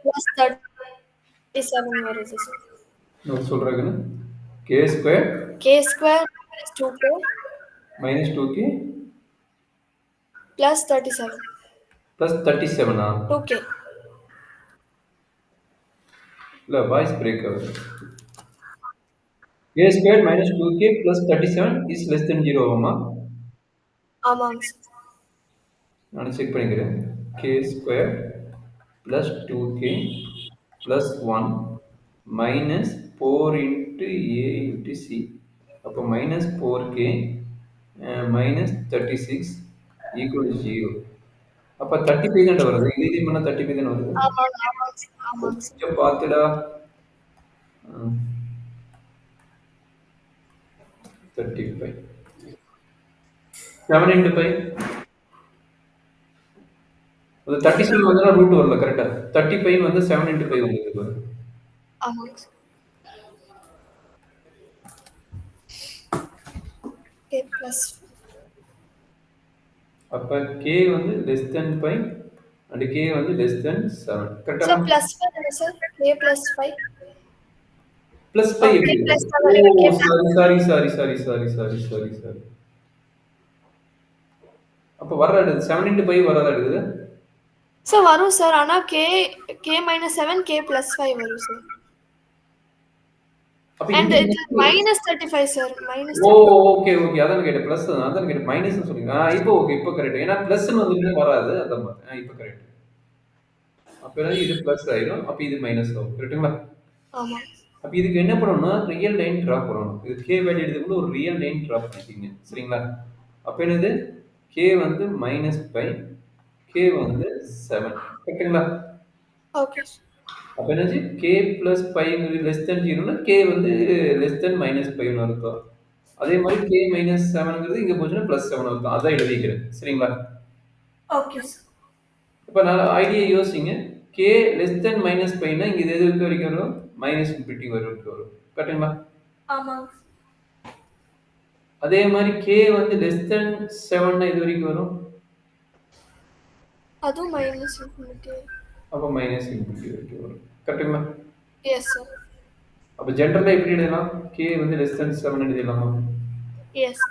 plus 37 வருது சார். நான் சொல்றேன் K square k square minus 2k minus 2k plus 37. Plus 37ஆ 2k. இல்லை வாய்ஸ் பிரேக் ஆகுது. K square minus 2k plus 37 is less than 0 ஆகுமா? ஆமாங்க சார். நான் செக் பண்ணிக்கிறேன். K square plus 2k plus 1 minus 4 into A into C. அப்போ minus 4k minus 36 equal 0. அப்போ 35 தானே வருது. இது பண்ணால் 35 தானே வருது. ஆமாங்க ஆமாங்க சார். ஆமாங்க சார். கொஞ்சம் பார்த்துடா. 35 7 into 5 அது 37 வந்தா ரூட் வரல கரெக்டா. 35 வந்து 7 into 5 வந்திருக்கு பாரு. ஆமாங்க சார். k plus அப்ப k வந்து less than 5 and k வந்து less than 7 கரெக்டா? சார் plus 5 தானே sir? k plus 5. plus 5 k எப்படி? plus 7 இல்ல k plus சாரி. அப்ப வர 7 into 5 வராதா எடுக்குது? சார் வரும் சார். ஆனா k minus 7 k plus 5 வரும் சார். அப்ப And இங்க it minus 35 sir. minus okay அதான் கேட்டேன். பிளஸ் அதான் கேட்டேன். மைனஸ்னு சொல்றீங்க. இப்போ ஓகே இப்போ கரெக்ட். ஏன்னா பிளஸ்னு வந்து வராது. அதான் இப்போ கரெக்ட். அப்ப இது பிளஸ் ஆயிடும். அப்ப இது மைனஸ் ஆகும். கரெக்ட்டுங்களா? ஆமா. அப்ப இதுக்கு என்ன பண்ணணும்னா ரியல் லைன் டிரா பண்ணணும். இது k வேல்யூ எடுத்துக்கிட்டு ஒரு ரியல் லைன் டிரா பண்ணிட்டீங்க. சரிங்களா? அப்ப என்னது k வந்து -5 k வந்து 7. கரெக்ட்டுங்களா? ஓகே. அப்ப என்னது k plus 5 less than 0னா k வந்து less than -5ன்னு அர்த்தம். அதே மாதிரி k minus 7ங்கிறது இங்க போச்சுன்னா +7 அர்த்தம். அதான் எழுதிக்கிறேன். சரிங்களா? ஓகே. இப்ப நான் ஐடியா யோசிங்க. k less than -5னா இங்க இது எது வரைக்கும் வரும்? மைனஸ் இன்ஃபினிட்டி வரைக்கும் வரும். கரெக்ட்டுங்களா? ஆமாங்க. அதே மாதிரி k வந்து less than 7னா இது வரைக்கும் வரும். அதுவும் மைனஸ் இன்ஃபினிட்டி. அப்ப மைனஸ் இன்ஃபினிட்டி வரைக்கும் வரும். கரெக்ட்டுங்களா? S sir. அப்ப ஜெனரலா எப்படி எழுதலாம்? k வந்து less than 7 எழுதலாமா? எஸ்.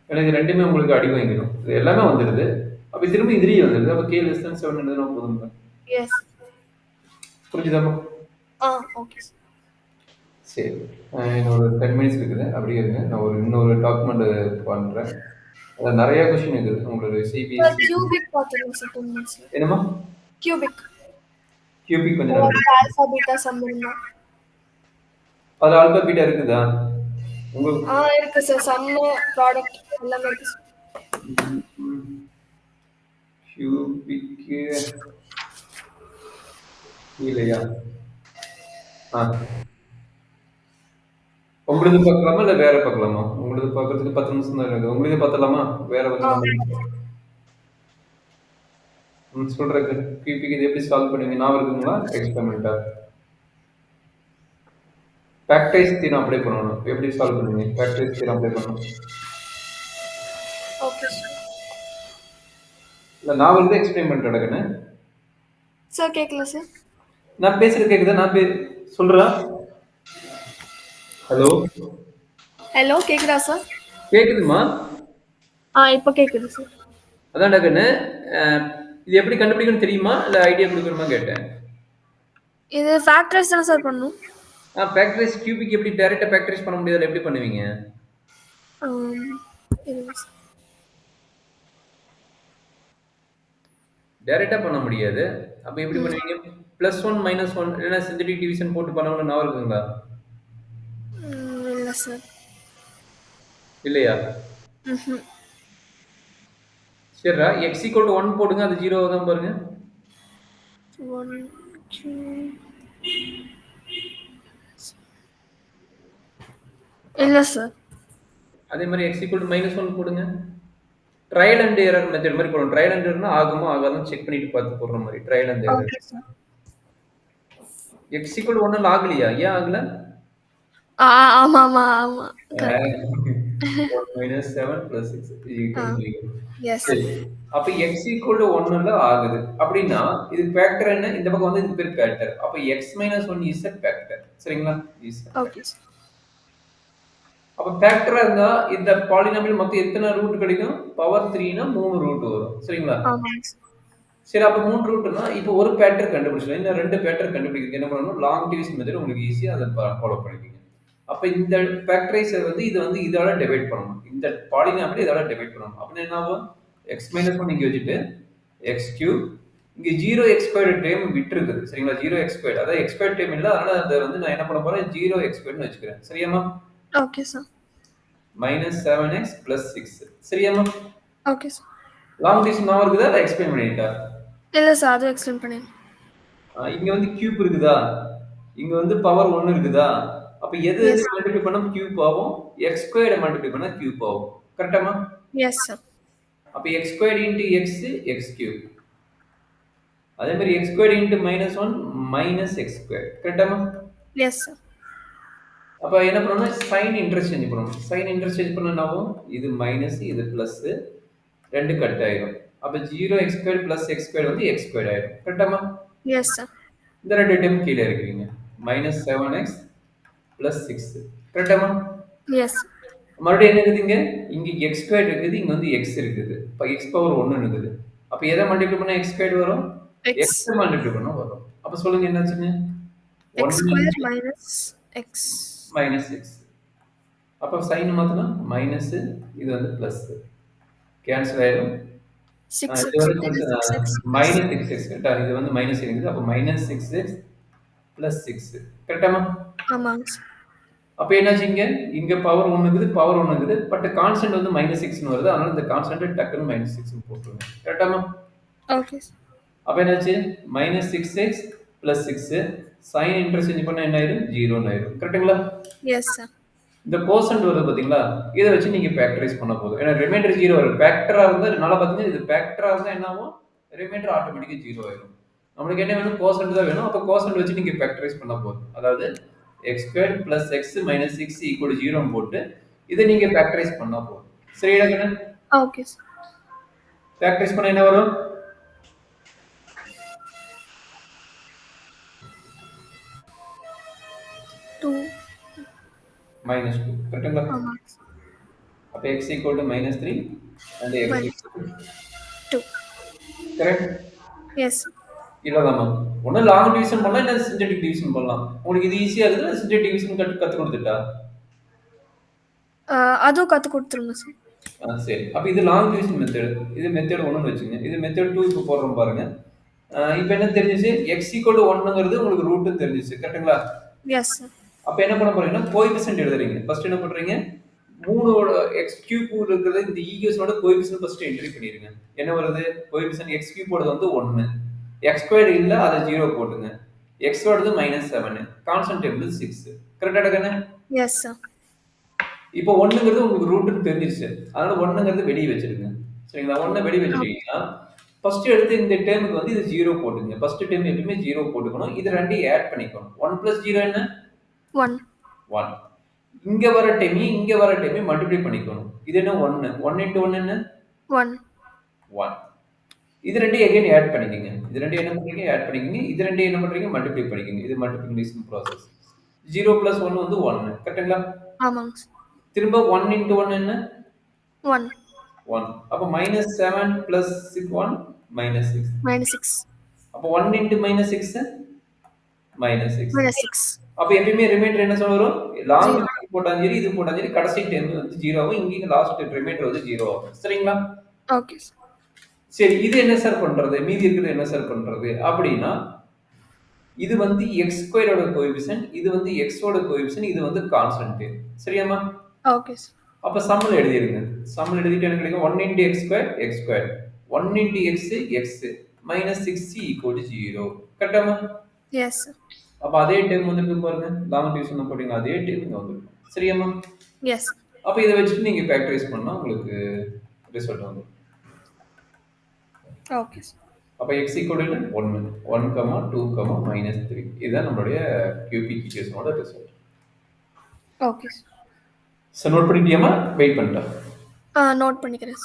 ஏன்னா இது ரெண்டுமே உங்களுக்கு அடி வாங்கிடும். இது எல்லாமே வந்துடுது. அப்ப திரும்ப இதுலயே வந்துடுது. அப்ப k less than 7 எழுதினா போதும். எஸ். புரிஞ்சுதாமா? Okay sir. சரி. இன்னொரு 10 மினிட்ஸ் இருக்குது. அப்படியே இருங்க. நான் இன்னொரு டாக்குமெண்ட் பண்றேன். அதுல நிறைய கொஸ்டின் இருக்குது. உங்களோட சிபிஎஸ்சி கியூபிக் பார்த்துருங்க சார் 2 மினிட்ஸ்ல. என்னமா? கியூபிக் கொஞ்சம் நேரம் ஆல்பா பீட்டா சம்பந்தமா. அது ஆல்பா பீட்டா இருக்குதா? உங்களுக்கு இருக்கு சார். சம்மு ப்ராடக்ட் எல்லாமே இருக்கு சார். கியூபிக் இல்லையா? உங்களுது பார்க்கலாமா இல்ல வேற பார்க்கலாமா? உங்களுது பார்க்கறதுக்கு 10 நிமிஷம் தான் இருக்குது. உங்களுது பார்த்தலாமா? வேற வந்து சொல்றேன். கியூபிக் இது எப்படி சால்வ் பண்ணுவீங்க? ஞாபகம் இருக்குங்களா? எக்ஸ்பெரிமெண்டா ஃபேக்டரைஸ் தியரம் அப்ளை பண்ணணும். எப்படி சால்வ் பண்ணுவீங்க? ஃபேக்டரைஸ் தியரம் அப்ளை பண்ணணும். Okay sir. இல்ல நான் வந்து எக்ஸ்பிளைன் பண்றேன் டக்குன்னு. சார் கேட்கல சார். நான் பேசுறது கேக்குதா? நான் சொல்றேன். ஹலோ கேக்குதா சார்? கேக்குதுமா? இப்போ கேக்குது சார். அதான் டக்குன்னு இது எப்படி கண்டுபிடிக்கணும் தெரியுமா? இல்ல ஐடியா கொடுக்கணுமா கேட்டேன். இது ஃபேக்டரைஸ் தானே சார் பண்ணணும்? ஃபேக்டரைஸ் கியூபிக் எப்படி டைரக்டா ஃபேக்டரைஸ் பண்ண முடியாது? எப்படி பண்ணுவீங்க? டைரக்டா பண்ண முடியாது. அப்ப எப்படி பண்ணுவீங்க? +1 -1 இல்லனா சிந்தடிக் டிவிஷன் போட்டு பண்ணவங்க ஞாபகம் இருக்குங்களா? இல்ல சார். இல்லையா? சரிடா. x = 1 போடுங்க. அது 0 தான் பாருங்க. 1 2 இல்ல சார். அதே மாதிரி x = -1 போடுங்க. ட்ரையல் அண்ட் எரர் மெத்தட் மாதிரி போடணும். ட்ரையல் அண்ட் எரர்னா ஆகுமா ஆகாதுன்னு செக் பண்ணிட்டு பார்த்து போடுற மாதிரி. Trial and error. Okay sir. x = 1 ஆகலையா? ஏன் ஆகல? ஆமா. 1 minus 7 plus 6 is equal to 0. S. சரி. அப்ப x equal to 1 ஆகுது. அப்படின்னா இது ஃபேக்டர் என்ன? இந்த பக்கம் வந்து இது பேர் ஃபேக்டர். அப்ப x minus 1 is a factor. சரிங்களா? is a okay factor. Sir. அப்ப ஃபேக்டரா இருந்தா இந்த பாலினாமியல் மொத்தம் எத்தனை ரூட் கிடைக்கும்? பவர் 3னா 3 ரூட் வரும். சரிங்களா? ஆமாங்க சார். சரி அப்ப 3 ரூட்னா இப்போ ஒரு பேட்டர் கண்டுபிடிச்சலாம். இன்னும் 2 பேட்டர் கண்டுபிடிக்கிறதுக்கு என்ன பண்ணணும்? லாங் டிவிஷன் மெத்தட் உங்களுக்கு ஈஸியா அதை ஃபாலோ பண்ணிக்கங்க. அப்ப இந்த ஃபேக்டரைசர் வந்து இது வந்து இதால டிவைட் பண்ணணும். இந்த பாலினாமியல் இதால டிவைட் பண்ணணும். அப்ப என்ன ஆகும்? x minus 1 இங்க வச்சுட்டு x cube இங்க 0x² டேர்ம் விட்டுருக்குது. சரிங்களா? 0x². அதாவது x² டேர்ம் இல்ல. அதனால அத வந்து நான் என்ன பண்ண போறேன்? 0x²ன்னு வச்சுக்கிறேன். சரியாம்மா? Okay sir. minus 7x plus 6. சரியாம்மா? Okay sir. லாங் டிவிஷன் ஞாபகம் இருக்குதா? இல்ல எக்ஸ்பிளைன் பண்ணிட்டா? இல்ல சார், அதுவும் எக்ஸ்பிளைன் பண்ணிடுங்க. இங்க வந்து கியூப் இருக்குதா? இங்க வந்து பவர் 1 இருக்குதா? அப்ப எது எது எஸ். மல்டிப்ளை பண்ணா கியூப் ஆகும்? x² மல்டிப்ளை பண்ணா கியூப் ஆகும். கரெக்ட்டாமா? Yes sir. அப்ப x² into x x cube. அதே மாதிரி x² into -1 minus x². கரெக்ட்டாமா? Yes sir. அப்ப என்ன பண்ணனும்? சைன் இன்டர்சேஞ்ச் பண்ணனும். சைன் இன்டர்சேஞ்ச் பண்ணா என்ன ஆகும்? இது மைனஸ் இது பிளஸ் 2 கட் ஆயிடும். அப்ப 0x² plus x² வந்து x² ஆயிடும். கரெக்ட்டாமா? Yes sir. இந்த ரெண்டு டேர்ம் கீழே இருக்கிறீங்க. -7x plus 6. கரெக்ட்டாமா? எஸ். மறுபடியும் என்ன இருக்குதுங்க? இங்க x² இருக்குது, இங்க வந்து x இருக்குது. அப்ப x பவர் 1 இருக்குது. அப்ப எதை மல்டிப்ளை பண்ணா x² வரும்? x X. மல்டிப்ளை பண்ணா வரும். அப்ப சொல்லுங்க என்னாச்சுன்னு? X 1 square minus X. minus x. அப்ப சைன் மாத்தினா மைனஸ் இது வந்து பிளஸ். கேன்சல் ஆயிடும். சிக்ஸ் இது எக்ஸ் வந்து minus six X minus 6x. கரெக்டா? இது வந்து மைனஸ் இருக்குது. அப்ப minus 6x plus 6. கரெக்டாமா? ஆமாங்க சார். அப்ப என்னாச்சுங்க? இங்க பவர் 1 இருக்குது, பவர் 1 இருக்குது. பட் கான்ஸ்டன்ட் வந்து -6ன்னு வருது. அதனால இந்த கான்ஸ்டன்ட் டக்குன்னு -6ன்னு போட்டுருங்க. கரெக்டாமா? Okay sir. அப்ப என்னாச்சு? -6x plus 6 சைன் இன்டர்சேஞ்ச் பண்ணா என்ன ஆயிடும்? 0ன்னு ஆயிடும். கரெக்ட்டுங்களா? S sir. இந்த கோசன்ட் வருது பாத்தீங்களா? இத வச்சு நீங்க ஃபேக்டரைஸ் பண்ண போதும். ஏன்னா ரிமைண்டர் 0 வரும். ஃபேக்டரா இருந்தா நல்லா பாத்தீங்கன்னா இது ஃபேக்டரா இருந்தா என்ன ஆகும்? ரிமைண்டர் ஆட்டோமேட்டிக்கா 0 ஆயிடும். நம்மளுக்கு என்ன வேணும்? கோசன்ட் தான் வேணும். அப்ப கோசன்ட் வச்சு நீங்க ஃபேக்டரைஸ் பண்ணா போதும். அதாவது x² plus x minus 6 equal to 0 போட்டு இதை நீங்க ஃபேக்டரைஸ் பண்ணா போதும். சரியா கண்ணு? Okay sir. ஃபேக்டரைஸ் பண்ணா என்ன வரும்? -2. கரெக்ட்டுங்களா? ஆமாங்க சார். அப்ப x equal to -3 and x minus equal to 2. கரெக்ட்? எஸ். இல்லதாம்மா. ஒண்ணு லாங் டிவிஷன் பண்ணலாம், இல்ல சிந்தெடிக் டிவிஷன் பண்ணலாம். உங்களுக்கு இது ஈஸியா இருக்குது, சிந்தெடிக் டிவிஷன் கத்து கொடுத்துட்டா? அதுவும் கத்து கொடுத்துருங்க சார். சரி. அப்ப இது லாங் டிவிஷன் மெத்தட். இது மெத்தட் 1ன்னு வச்சுங்க. இது மெத்தட் 2 இப்ப போடுறோம் பாருங்க. இப்ப என்ன தெரிஞ்சிச்சு? x equal to 1ங்கிறது உங்களுக்கு ரூட்னு தெரிஞ்சிச்சு. கரெக்ட்டுங்களா? S sir. அப்ப என்ன பண்ண போறீங்கன்னா கோஎஃபிஷியன்ட் எழுதுறீங்க. ஃபர்ஸ்ட் என்ன பண்றீங்க? 3ஓட x கியூப் இருக்கிறது இந்த ஈக்குவேஷனோட கோஎஃபிஷியன்ட் ஃபர்ஸ்ட் என்ட்ரி பண்ணிருங்க. என்ன வருது? கோஎஃபிஷியன்ட் x கியூப் ஓடது வந்து 1. x² இல்ல அத 0 போடுங்க. x ஓடது -7. Constant table 6. கரெக்ட்டா கண்ணு? S sir. இப்போ 1ங்கிறது உங்களுக்கு ரூட்னு தெரிஞ்சிருச்சு. அதனால 1ங்கிறது வெளிய வச்சிருங்க. சரிங்களா? 1 வெளிய வச்சிட்டீங்கன்னா ஃபர்ஸ்ட் எடுத்து இந்த டேர்முக்கு வந்து இது 0 போடுங்க. ஃபர்ஸ்ட் டேர்ம் எப்பவுமே 0 போட்டுக்கணும். இது ரெண்டையும் ஆட் பண்ணிக்கணும். 1 + 0 என்ன? 1. 1. இங்க வர டைம் மல்டிப்ளை பண்ணிக்கணும். இது என்ன 1. 1 into 1 என்ன? 1. 1. இது ரெண்டையும் அகைன் ஆட் பண்ணிக்கங்க. இது ரெண்டையும் என்ன பண்றீங்க? ஆட் பண்ணிக்கங்க. இது ரெண்டையும் என்ன பண்றீங்க? மல்டிப்ளை பண்ணிக்கங்க. இது மல்டிப்ளிகேஷன் process. 0 + 1 வந்து 1. கரெக்ட்டுங்களா? ஆமாங்க சார். திரும்ப 1 into 1 என்ன? 1. 1. அப்ப -7 + 6 1 -6. -6. அப்ப 1 into -6 -6. -6. அப்ப எப்பவுமே ரிமைண்டர் என்ன சொல்ல வரும்? லாங் 0. போட்டாலும் சரி, இது போட்டாலும் சரி, கடைசி டேர்ம் வந்து 0 ஆகும். இங்க லாஸ்ட் ரிமைண்டர் வந்து 0 ஆகும். சரிங்களா? Okay sir. சரி இது என்ன சார் பண்றது? மீதி இருக்கிறது என்ன சார் பண்றது? அப்படின்னா இது வந்து x² ஓட கோஎஃபிஷியன்ட், இது வந்து x ஓட கோஎஃபிஷியன்ட், இது வந்து கான்ஸ்டன்ட். சரியாமா? Okay sir. அப்ப சம்ல எழுதிருங்க. சம்ல எழுதிட்டு என்ன கிடைக்கும்? 1 into x² x². 1 into x x -6c = 0. கரெக்ட்டாமா? Yes sir. அப்ப அதே டைம் வந்திருக்கு பாருங்க. லாங் டிவிஷன் போட்டீங்க அதே டைம் இங்க வந்திருக்கும். சரியாமா? எஸ். அப்ப இத வச்சுட்டு நீங்க ஃபேக்டரைஸ் பண்ணா உங்களுக்கு ரிசல்ட் வந்துரும். Okay sir. அப்ப x equal to 1 1, 2, -3 இதுதான் நம்மளுடைய கியூபிக் ஈக்குவேஷனோட result. Okay sir. So note பண்ணிட்டியாமா வெயிட் பண்ணிட்டா நோட் பண்ணிக்கிறேன்.